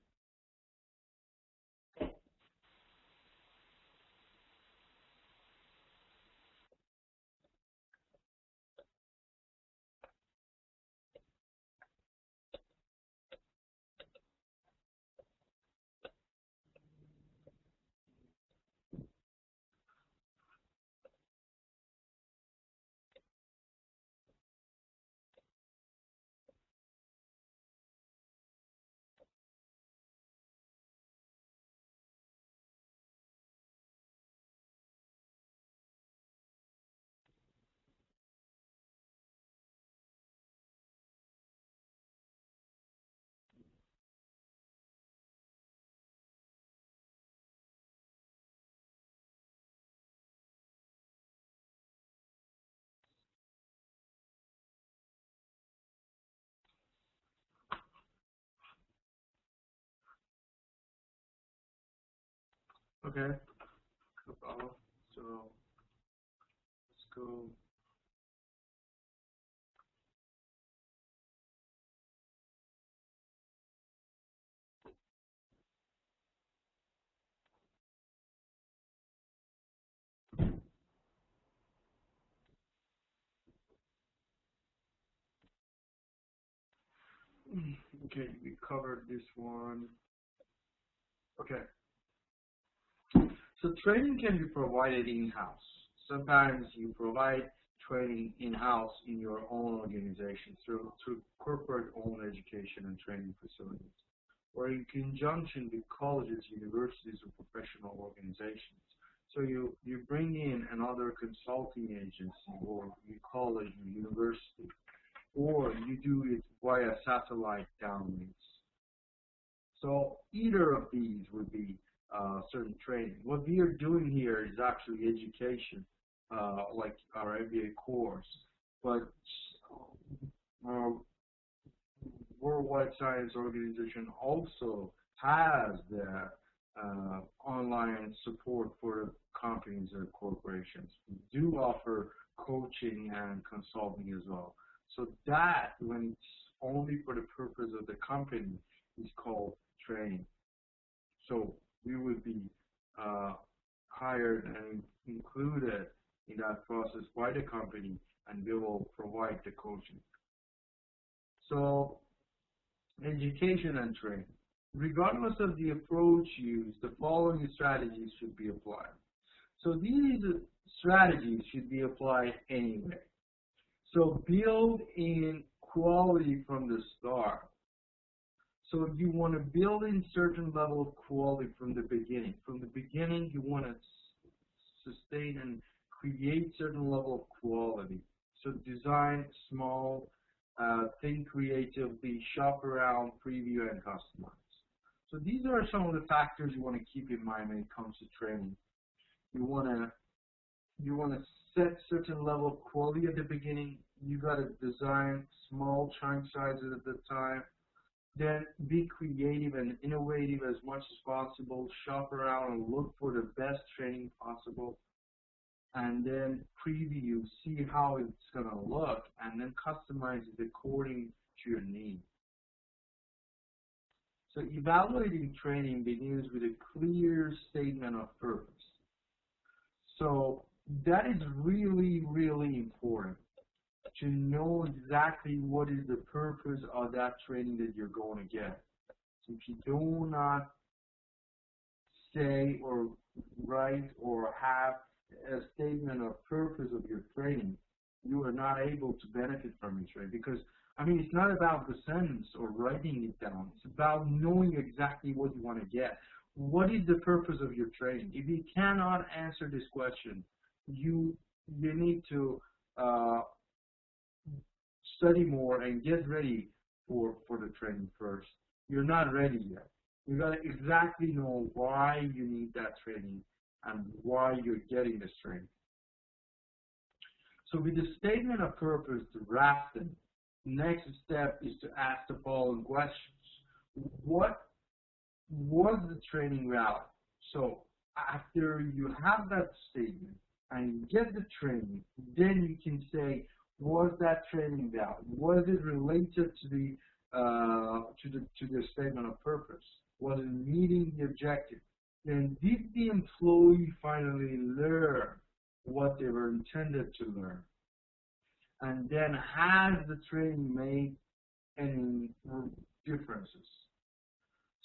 [SPEAKER 1] Okay. No problem. So let's go. Okay, we covered this one. Okay. So training can be provided in-house. Sometimes you provide training in-house in your own organization through corporate-owned education and training facilities, or in conjunction with colleges, universities, or professional organizations. So you bring in another consulting agency, or you college or university, or you do it via satellite downlinks. So either of these would be certain training. What we are doing here is actually education, like our MBA course, but our Worldwide Science Organization also has the online support for companies and corporations. We do offer coaching and consulting as well. So that, when it's only for the purpose of the company, is called training. So we would be hired and included in that process by the company, and we will provide the coaching. So education and training. Regardless of the approach used, the following strategies should be applied. So these strategies should be applied anyway. So build in quality from the start. So you want to build in certain level of quality from the beginning. From the beginning, you want to sustain and create certain level of quality. So design small, think creatively, shop around, preview, and customize. So these are some of the factors you want to keep in mind when it comes to training. You want to set certain level of quality at the beginning. You got to design small chunk sizes at the time. Then be creative and innovative as much as possible. Shop around and look for the best training possible. And then preview, see how it's going to look, and then customize it according to your needs. So evaluating training begins with a clear statement of purpose. So that is really, really important, to know exactly what is the purpose of that training that you're going to get. So if you do not say or write or have a statement of purpose of your training, you are not able to benefit from your training. Because, I mean, it's not about the sentence or writing it down. It's about knowing exactly what you want to get. What is the purpose of your training? If you cannot answer this question, you need to study more and get ready for the training first. You're not ready yet. You got to exactly know why you need that training and why you're getting this training. So with the statement of purpose drafted, next step is to ask the following questions. What was the training value? So after you have that statement and get the training, then you can say, was that training value? Was it related to the statement of purpose? Was it meeting the objective? Then did the employee finally learn what they were intended to learn? And then has the training made any differences?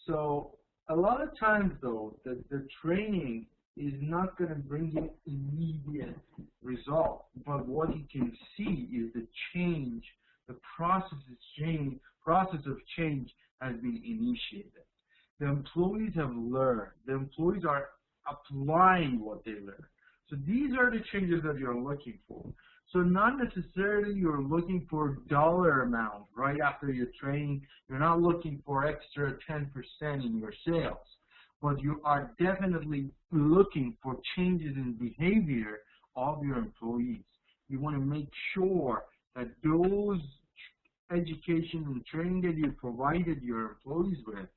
[SPEAKER 1] So a lot of times, though, the training is not going to bring you immediate results, but what you can see is the change, the process of change has been initiated. The employees have learned. The employees are applying what they learned. So these are the changes that you're looking for. So not necessarily you're looking for dollar amount right after your training. You're not looking for extra 10% in your sales. But you are definitely looking for changes in behavior of your employees. You want to make sure that those education and training that you provided your employees with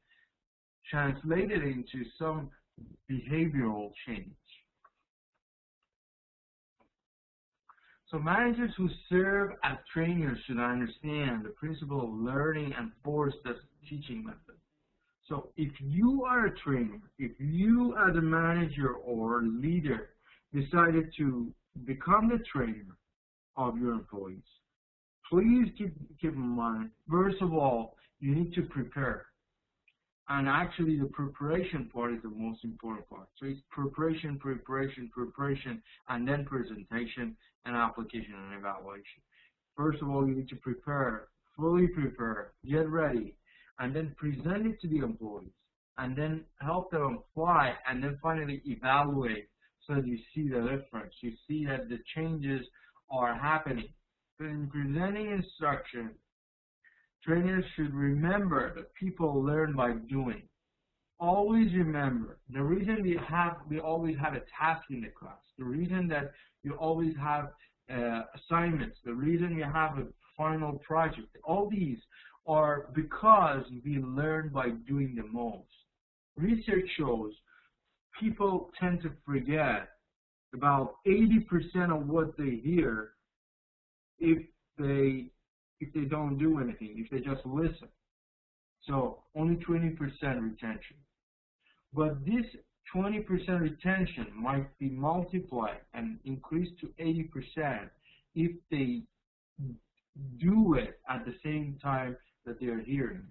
[SPEAKER 1] translated into some behavioral change. So managers who serve as trainers should understand the principle of learning and force the teaching method. So if you are a trainer, if you as a manager or leader decided to become the trainer of your employees, please keep in mind, first of all, you need to prepare. And actually the preparation part is the most important part. So it's preparation, and then presentation and application and evaluation. First of all, you need to prepare, fully prepare, get ready, and then present it to the employees, and then help them apply, and then finally evaluate so that you see the difference. You see that the changes are happening. In presenting instruction, trainers should remember that people learn by doing. Always remember, the reason we always have a task in the class, the reason that you always have assignments, the reason you have a final project, all these are because we learn by doing the most. Research shows people tend to forget about 80% of what they hear if they don't do anything, if they just listen. So only 20% retention. But this 20% retention might be multiplied and increased to 80% if they do it at the same time that they are hearing.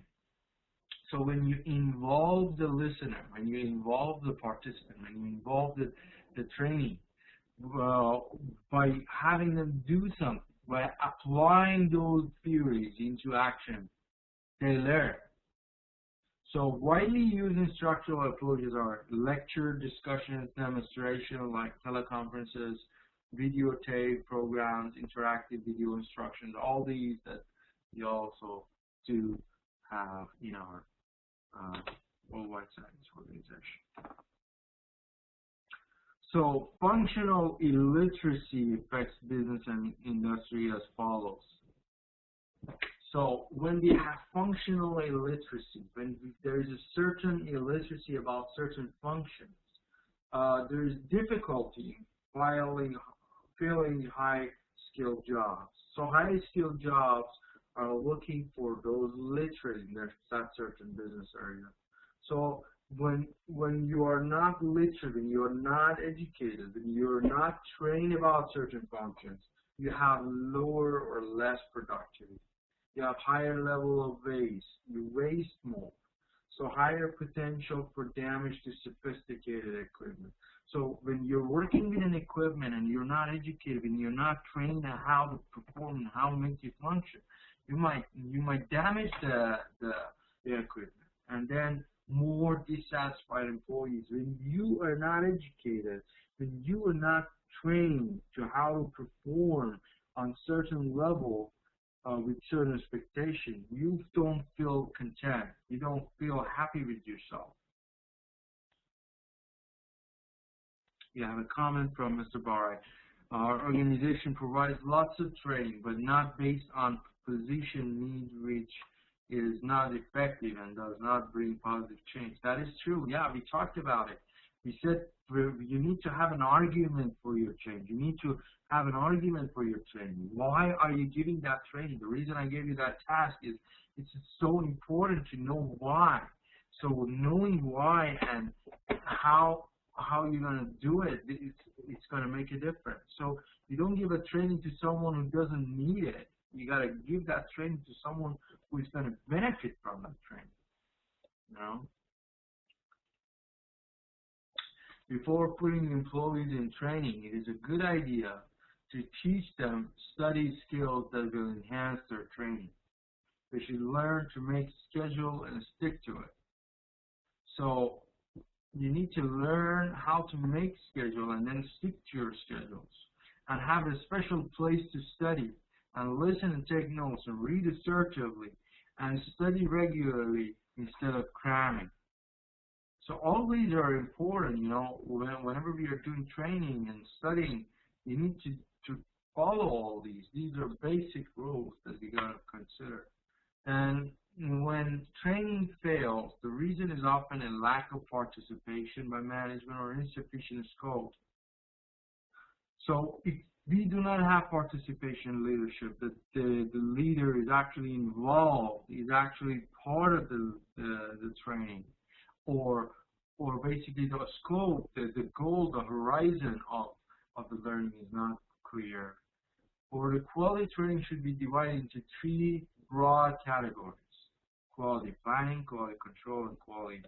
[SPEAKER 1] So when you involve the listener, when you involve the participant, when you involve the training, by having them do something, by applying those theories into action, they learn. So widely used instructional approaches are lecture, discussions, demonstration like teleconferences, videotape programs, interactive video instructions, all these that we also do have in our worldwide science organization. So functional illiteracy affects business and industry as follows. So when we have functional illiteracy, when there is a certain illiteracy about certain functions, there is difficulty filling high-skilled jobs. So high-skilled jobs are looking for those literate in that certain business area. So when you are not literate, when you are not educated, when you are not trained about certain functions, you have lower or less productivity. You have higher level of waste. You waste more. So higher potential for damage to sophisticated equipment. So when you're working with an equipment and you're not educated and you're not trained on how to perform and how to make it function, you might damage the equipment, and then more dissatisfied employees. When you are not educated, when you are not trained to how to perform on certain level with certain expectation, you don't feel content. You don't feel happy with yourself. You have a comment from Mr. Barre. Our organization provides lots of training, but not based on position need, which is not effective and does not bring positive change. That is true. Yeah, we talked about it. We said you need to have an argument for your change. You need to have an argument for your training. Why are you giving that training? The reason I gave you that task is it's so important to know why. So knowing why and how you're going to do it, it's going to make a difference. So you don't give a training to someone who doesn't need it. You got to give that training to someone who is going to benefit from that training. You know? Before putting employees in training, it is a good idea to teach them study skills that will enhance their training. They should learn to make schedule and stick to it. So you need to learn how to make schedule and then stick to your schedules, and have a special place to study and listen and take notes and read assertively and study regularly instead of cramming. So all these are important, you know. Whenever we are doing training and studying, you need to follow all these. These are basic rules that we got to consider. And when training fails, the reason is often a lack of participation by management or insufficient scope. So if we do not have participation leadership, that the leader is actually involved, is actually part of the training, or basically the scope, the goal, the horizon of the learning is not clear. Or the quality training should be divided into three broad categories: quality planning, quality control, and quality.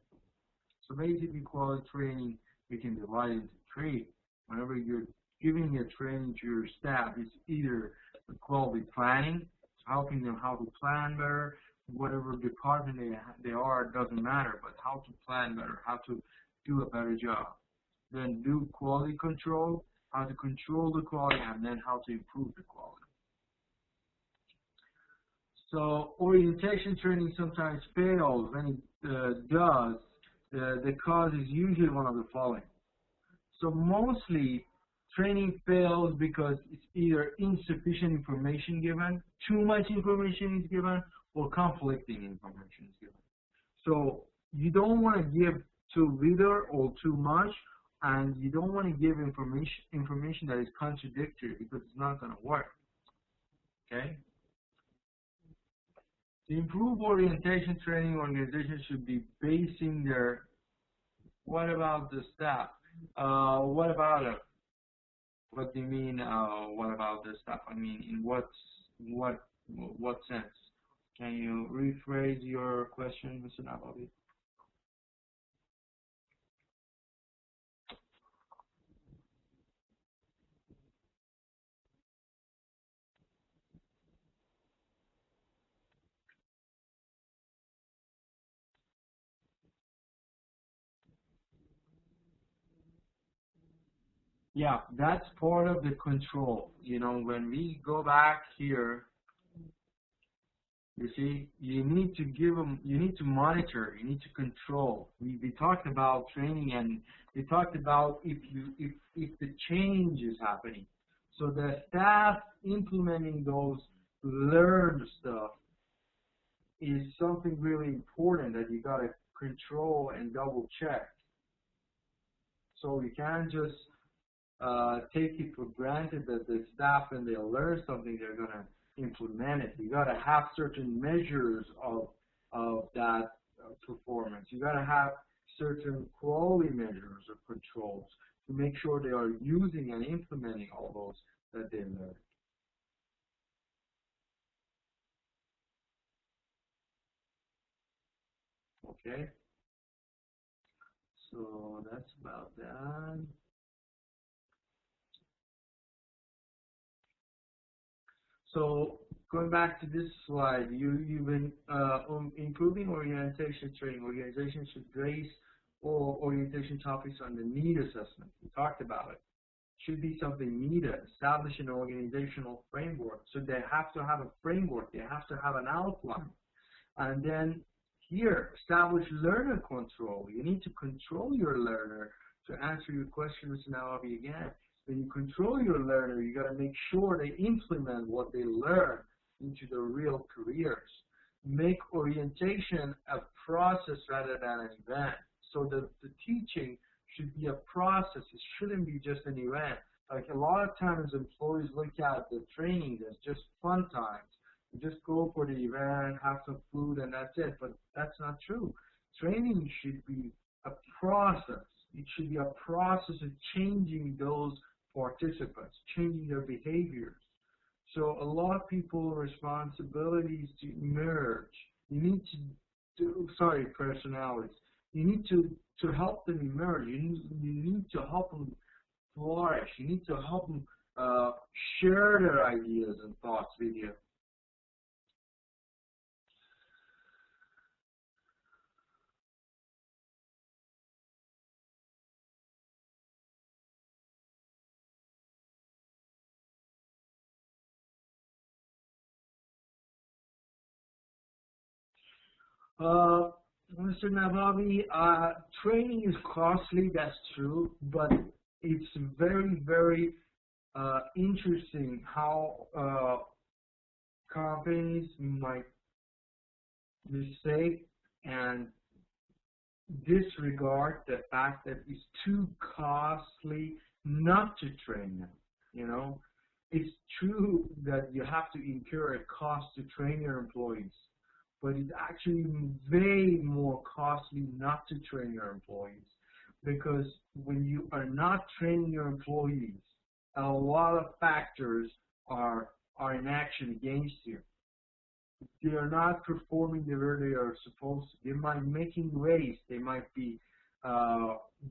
[SPEAKER 1] So basically quality training we can divide into three. Whenever you're giving a training to your staff, it's either quality planning, helping them how to plan better, whatever department they are, it doesn't matter, but how to plan better, how to do a better job. Then do quality control, how to control the quality, and then how to improve the quality. So orientation training sometimes fails. When it does, the cause is usually one of the following. So mostly training fails because it's either insufficient information given, too much information is given, or conflicting information is given. So you don't want to give too little or too much, and you don't want to give information that is contradictory, because it's not going to work. Okay? To improve orientation training, organizations should be basing their, what about the staff? What about it? What do you mean, what about the staff? I mean, in what sense? Can you rephrase your question, Mr. Nawawi? Yeah, that's part of the control. When we go back here, you see, you need to give them, you need to monitor, you need to control. We talked about training, and we talked about if the change is happening. So the staff implementing those learned stuff is something really important that you gotta control and double check. So you can't just take it for granted that the staff, when they learn something, they're gonna implement it. You gotta have certain measures of that performance. You gotta have certain quality measures or controls to make sure they are using and implementing all those that they learn. Okay, so that's about that. So going back to this slide, you've been improving orientation training. Organizations should base all orientation topics on the need assessment. We talked about it. Should be something needed. Establish an organizational framework. So they have to have a framework. They have to have an outline. And then here, establish learner control. You need to control your learner. To answer your questions now, I'll be again. When you control your learner, you got to make sure they implement what they learn into their real careers. Make orientation a process rather than an event. So the teaching should be a process. It shouldn't be just an event. Like a lot of times employees look at the training as just fun times. You just go for the event, have some food, and that's it. But that's not true. Training should be a process. It should be a process of changing those participants, changing their behaviors. So a lot of people's responsibilities to emerge. You need to personalities. You need to help them emerge. You need to help them flourish. You need to help them share their ideas and thoughts with you. Mr. Nabavi, training is costly, that's true, but it's very, very interesting how companies might mistake and disregard the fact that it's too costly not to train them. It's true that you have to incur a cost to train your employees, but it's actually way more costly not to train your employees, because when you are not training your employees, a lot of factors are in action against you. They are not performing the way they are supposed to. They might be making waste. They might be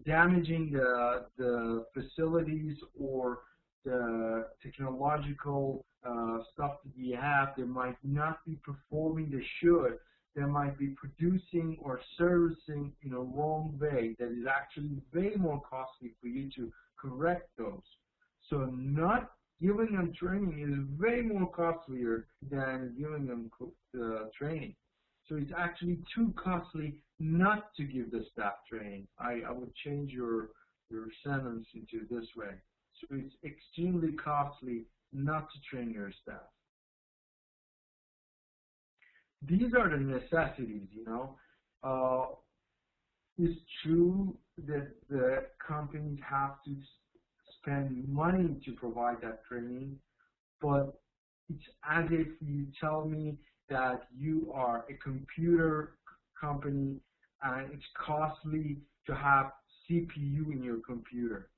[SPEAKER 1] damaging the facilities or the technological stuff that we have. They might not be performing they should. They might be producing or servicing in a wrong way that is actually way more costly for you to correct those. So not giving them training is way more costlier than giving them training. So it's actually too costly not to give the staff training. I would change your sentence into this way. So it's extremely costly not to train your staff. These are the necessities, It's true that the companies have to spend money to provide that training, but it's as if you tell me that you are a computer company and it's costly to have CPU in your computer.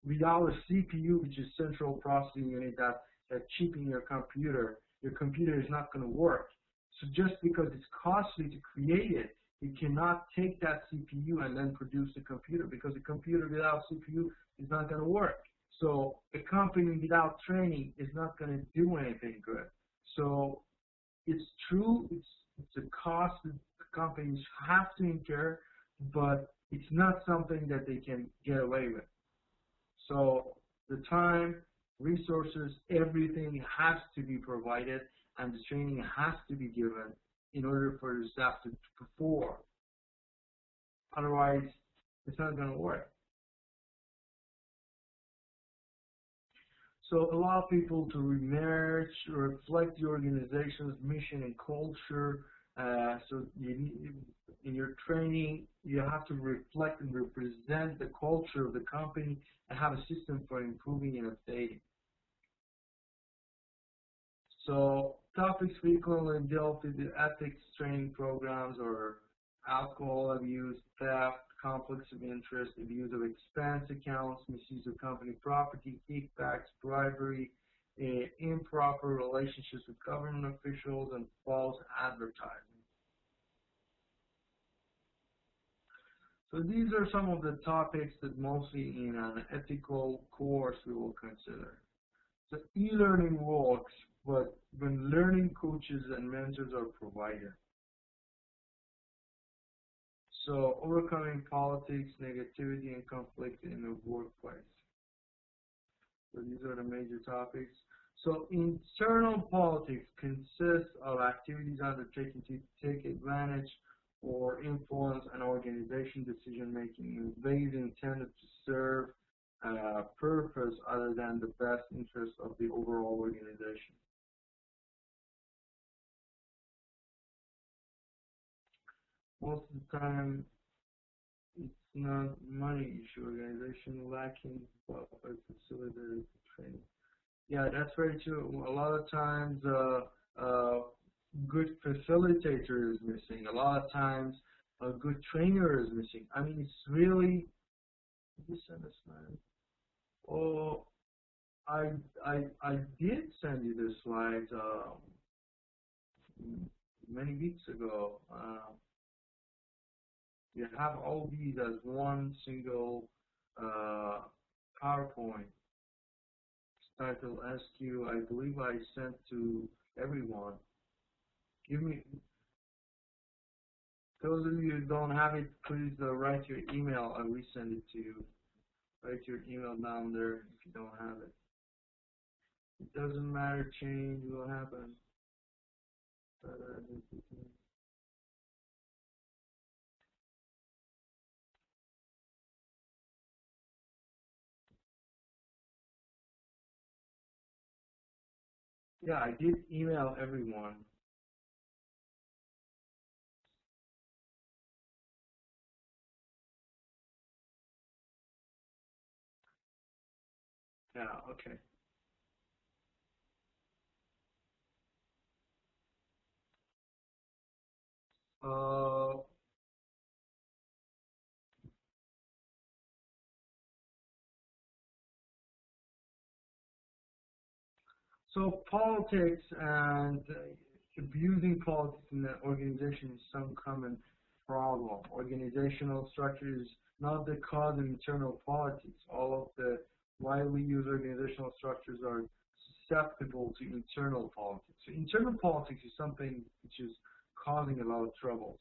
[SPEAKER 1] Without a CPU, which is central processing unit that's cheaping your computer is not going to work. So just because it's costly to create it, you cannot take that CPU and then produce a computer, because a computer without CPU is not going to work. So a company without training is not going to do anything good. So it's true, it's a cost that companies have to incur, but it's not something that they can get away with. So The time, resources, everything has to be provided, and the training has to be given in order for the staff to perform. Otherwise, it's not going to work. So allow people to remerge, reflect the organization's mission and culture. So in your training, you have to reflect and represent the culture of the company and have a system for improving and updating. So topics frequently dealt with the ethics training programs or alcohol abuse, theft, conflicts of interest, abuse of expense accounts, misuse of company property, kickbacks, bribery, improper relationships with government officials, and false advertising. So these are some of the topics that mostly in an ethical course we will consider. So e-learning works, but when learning coaches and mentors are provided. So overcoming politics, negativity, and conflict in the workplace. So these are the major topics. So internal politics consists of activities undertaken to take advantage or influence an organization decision-making in ways intended to serve a purpose other than the best interest of the overall organization. Most of the time, it's not money issue, organization lacking qualified facilitators training. Yeah, that's very true. A lot of times, good facilitator is missing. A lot of times, a good trainer is missing. I mean, it's really. Did you send a slide? Oh, I did send you the slides many weeks ago. You have all these as one single PowerPoint. It's titled SQ. I believe I sent to everyone. Give me, those of you who don't have it, please write your email. I'll resend it to you. Write your email down there if you don't have it. It doesn't matter, change will happen. Yeah, I did email everyone. Yeah, okay. So politics and abusing politics in the organization is some common problem. Organizational structure is not the cause of internal politics. All of the widely used organizational structures are susceptible to internal politics. So internal politics is something which is causing a lot of troubles.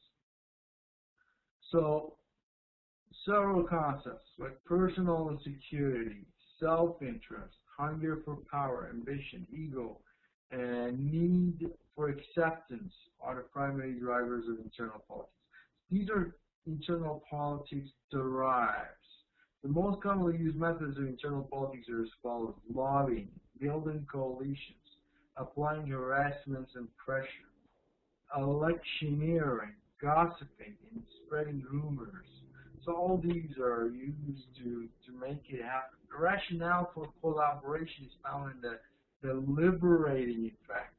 [SPEAKER 1] So several concepts like personal insecurity, self-interest, hunger for power, ambition, ego, and need for acceptance are the primary drivers of internal politics. These are internal politics derives. The most commonly used methods of internal politics are as follows: lobbying, building coalitions, applying harassments and pressure, electioneering, gossiping, and spreading rumors. So all these are used to make it happen. The rationale for collaboration is found in the liberating effect.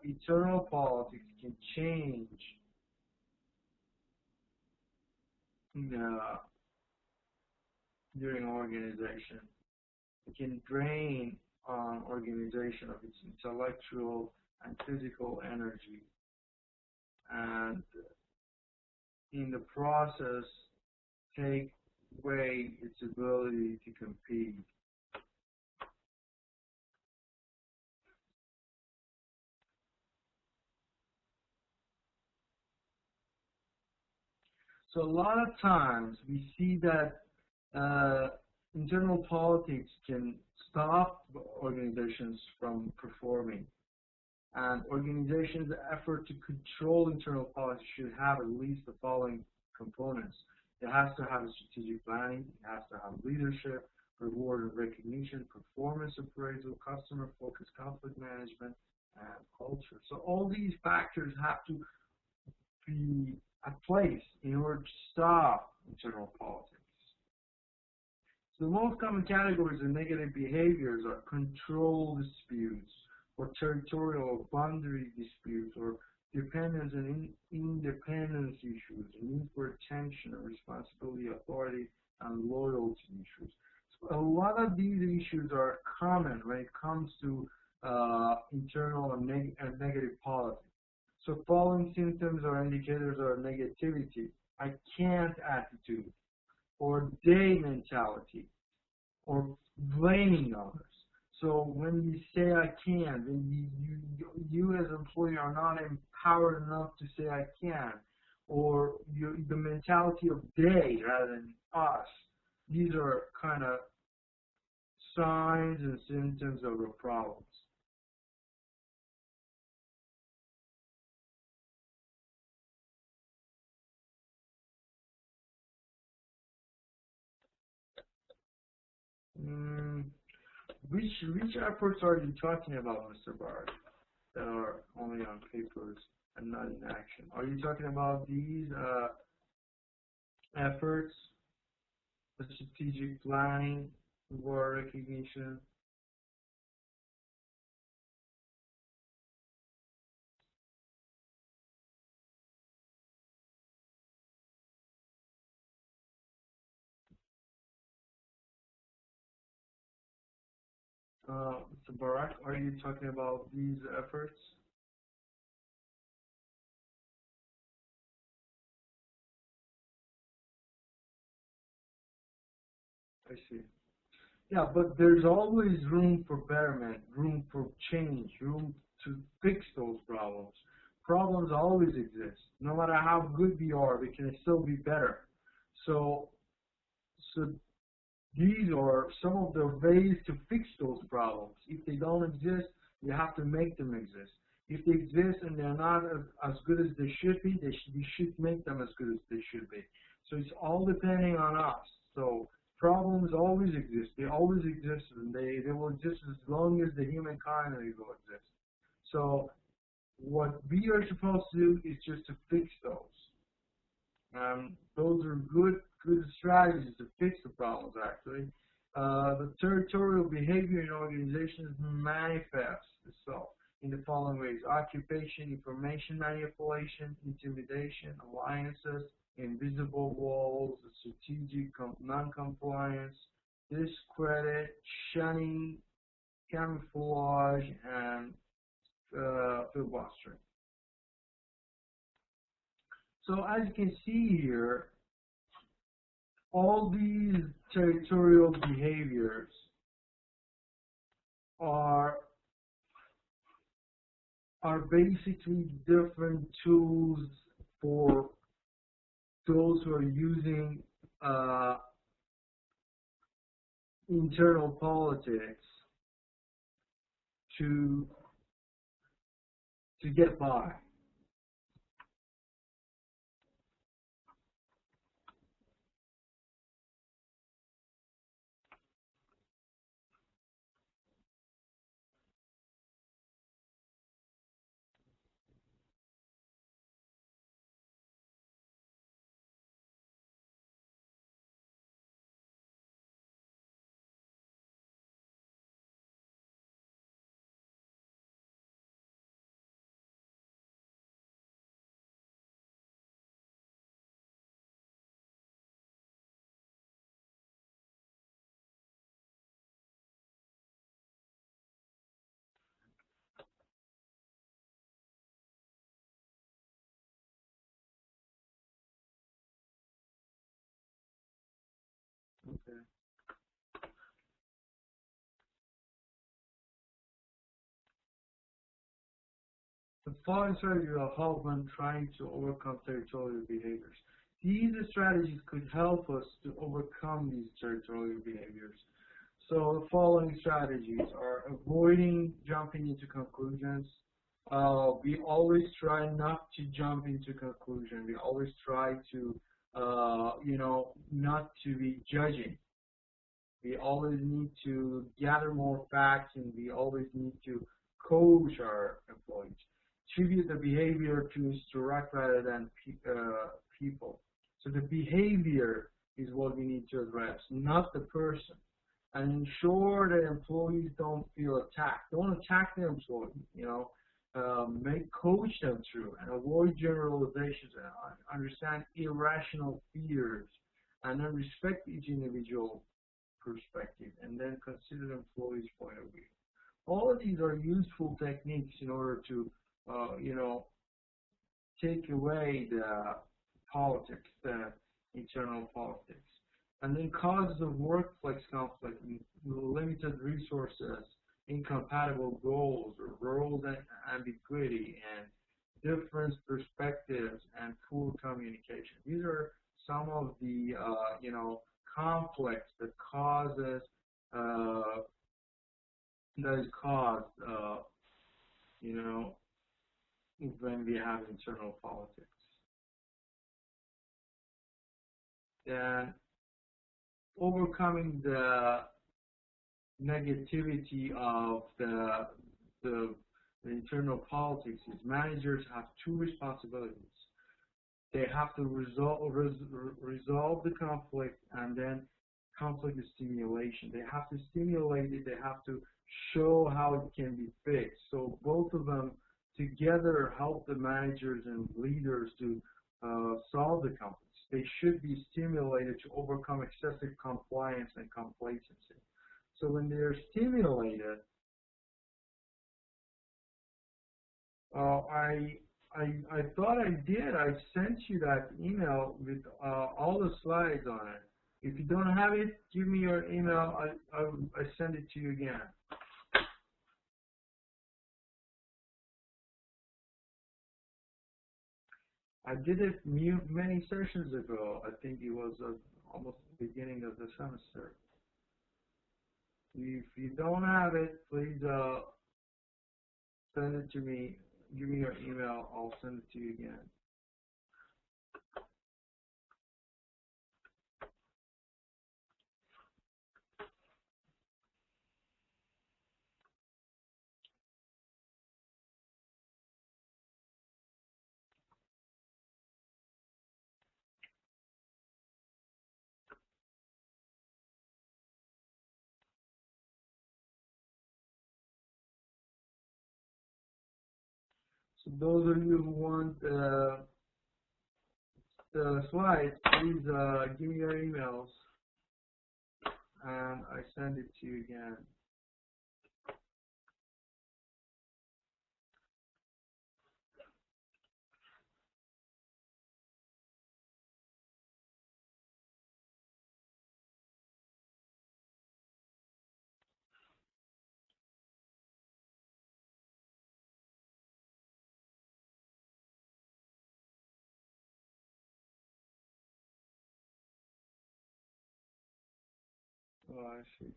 [SPEAKER 1] Internal politics can change during organization. It can drain an organization of its intellectual and physical energy, and in the process take away its ability to compete. So a lot of times we see that internal politics can stop organizations from performing. And organizations' effort to control internal politics should have at least the following components. It has to have a strategic planning, it has to have leadership, reward and recognition, performance appraisal, customer-focused conflict management, and culture. So all these factors have to be at place in order to stop internal politics. So the most common categories of negative behaviors are control disputes, or territorial or boundary disputes, or dependence and independence issues, need for attention and responsibility, authority, and loyalty issues. So a lot of these issues are common when it comes to internal and negative politics. So following symptoms or indicators are negativity, I can't attitude, or they mentality, or blaming others. So when you say I can, then you as an employee are not empowered enough to say I can, or the mentality of they rather than us. These are kind of signs and symptoms of the problems. Which efforts are you talking about, Mr. Bard, that are only on papers and not in action? Are you talking about these efforts, the strategic planning, reward recognition? Mr. Barak, are you talking about these efforts? I see. Yeah, but there's always room for betterment, room for change, room to fix those problems. Problems always exist. No matter how good we are, we can still be better. So, so these are some of the ways to fix those problems. If they don't exist, you have to make them exist. If they exist and they're not as good as they should be, we should make them as good as they should be. So it's all depending on us. So problems always exist. They always exist, and they will exist as long as the humankind will exist. So what we are supposed to do is just to fix those. Those are good strategies to fix the problems, actually. The territorial behavior in organizations manifests itself in the following ways: occupation, information manipulation, intimidation, alliances, invisible walls, strategic non-compliance, discredit, shunning, camouflage, and filibustering. So as you can see here, all these territorial behaviors are basically different tools for those who are using internal politics to get by. Okay. The following strategy will help when trying to overcome territorial behaviors.
[SPEAKER 2] these strategies could help us to overcome these territorial behaviors. So the following strategies are avoiding jumping into conclusions. We always try not to jump into conclusion. We always try to, not to be judging. We always need to gather more facts, and we always need to coach our employees. Attribute the behavior to direct rather than people. So the behavior is what we need to address, not the person. And ensure that employees don't feel attacked. Don't attack the employee, coach them through and avoid generalizations and understand irrational fears, and then respect each individual perspective, and then consider the employee's point of view. All of these are useful techniques in order to, take away the politics, the internal politics. And then causes of workplace conflict, limited resources, incompatible goals, or role ambiguity, and different perspectives, and poor communication. These are some of the, conflicts that causes, that is caused, when we have internal politics. Then overcoming the negativity of the internal politics is managers have two responsibilities. They have to resolve the conflict, and then conflict is stimulation. They have to stimulate it. They have to show how it can be fixed. So both of them together help the managers and leaders to solve the conflict. They should be stimulated to overcome excessive compliance and complacency. So when they're stimulated, I thought I did. I sent you that email with all the slides on it. If you don't have it, give me your email. I send it to you again. I did it many sessions ago. I think it was almost the beginning of the semester. If you don't have it, please send it to me. Give me your email. I'll send it to you again. So those of you who want the slides, please give me your emails, and I send it to you again. Oh, I see.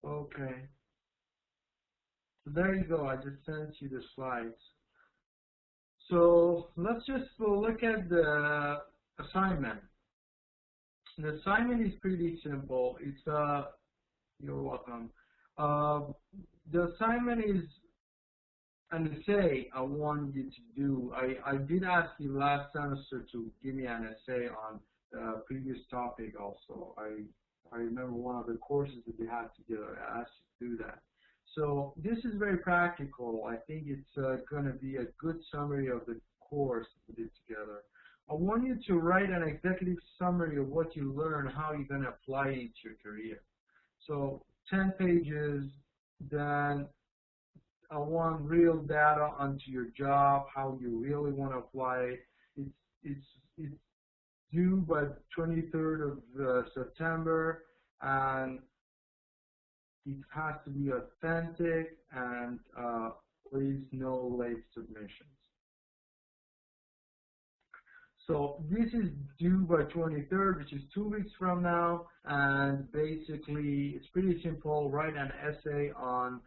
[SPEAKER 2] Okay. So there you go. I just sent you the slides. So let's just look at the assignment. The assignment is pretty simple. It's you're welcome. Uh, the assignment is an essay I want you to do. I did ask you last semester to give me an essay on the previous topic also. I remember one of the courses that we had together. I asked you to do that. So this is very practical. I think it's going to be a good summary of the course we did together. I want you to write an executive summary of what you learned, how you're going to apply it into your career. So 10 pages, then I want real data onto your job, how you really want to apply it. It's due by 23rd of September, and it has to be authentic, and please no late submissions. So this is due by 23rd, which is 2 weeks from now, and basically it's pretty simple. Write an essay on,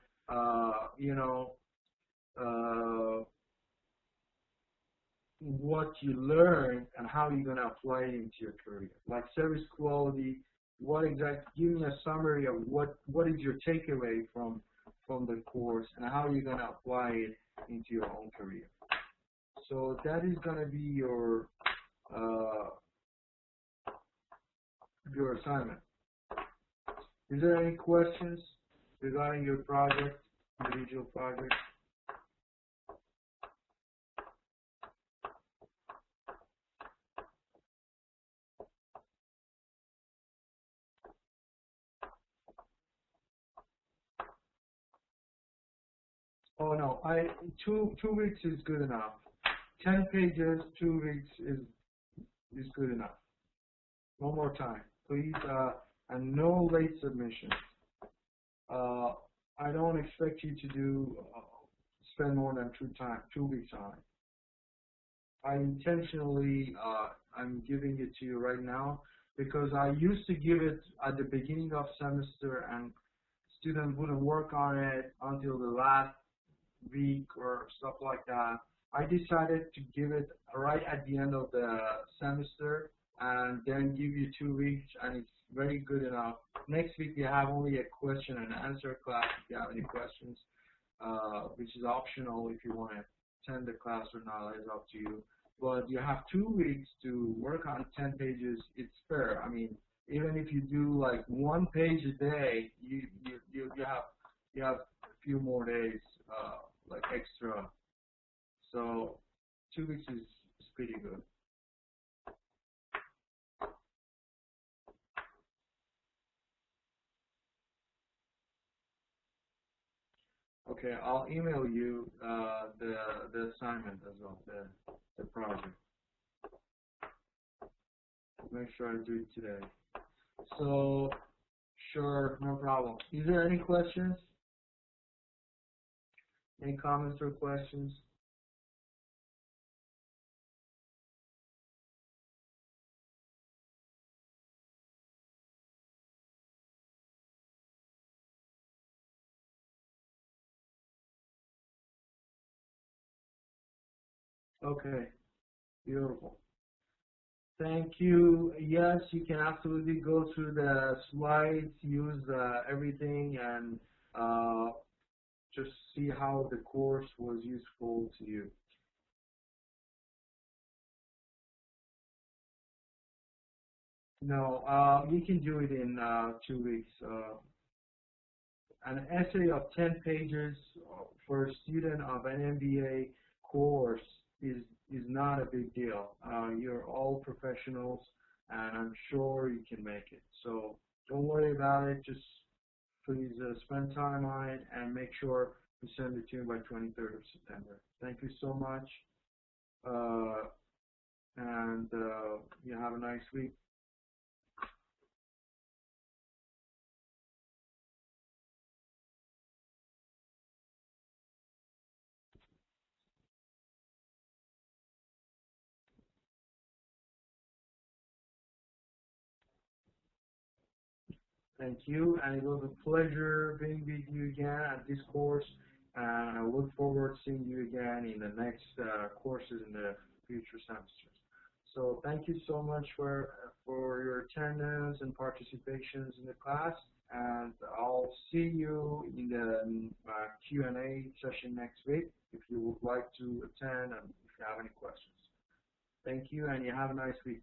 [SPEAKER 2] what you learned and how you're going to apply it into your career. Like service quality, give me a summary of what is your takeaway from the course and how you're going to apply it into your own career. So that is going to be your assignment. Is there any questions regarding your project, individual project? Oh no, 2 weeks is good enough. 10 pages, 2 weeks is good enough. One more time, please, and no late submissions. I don't expect you to spend more than 2 weeks on it. I intentionally, I'm giving it to you right now because I used to give it at the beginning of semester and students wouldn't work on it until the last week or stuff like that. I decided to give it right at the end of the semester and then give you 2 weeks, and it's very good enough. Next week we have only a question and answer class if you have any questions, which is optional if you want to attend the class or not. It's up to you. But you have 2 weeks to work on 10 pages. It's fair. I mean, even if you do like 1 page a day, you have a few more days like extra. So 2 weeks is pretty good. Okay, I'll email you the assignment as well, the project. Make sure I do it today. So, sure, no problem. Is there any questions? Any comments or questions? Okay, beautiful. Thank you. Yes, you can absolutely go through the slides, use everything, and just see how the course was useful to you. No, you can do it in 2 weeks. An essay of 10 pages for a student of an MBA course is not a big deal. You're all professionals, and I'm sure you can make it. So don't worry about it. Just please spend time on it and make sure you send it to me by 23rd of September. Thank you so much, and you have a nice week. Thank you, and it was a pleasure being with you again at this course, and I look forward to seeing you again in the next courses in the future semesters. So thank you so much for your attendance and participations in the class, and I'll see you in the Q&A session next week if you would like to attend and if you have any questions. Thank you, and you have a nice week.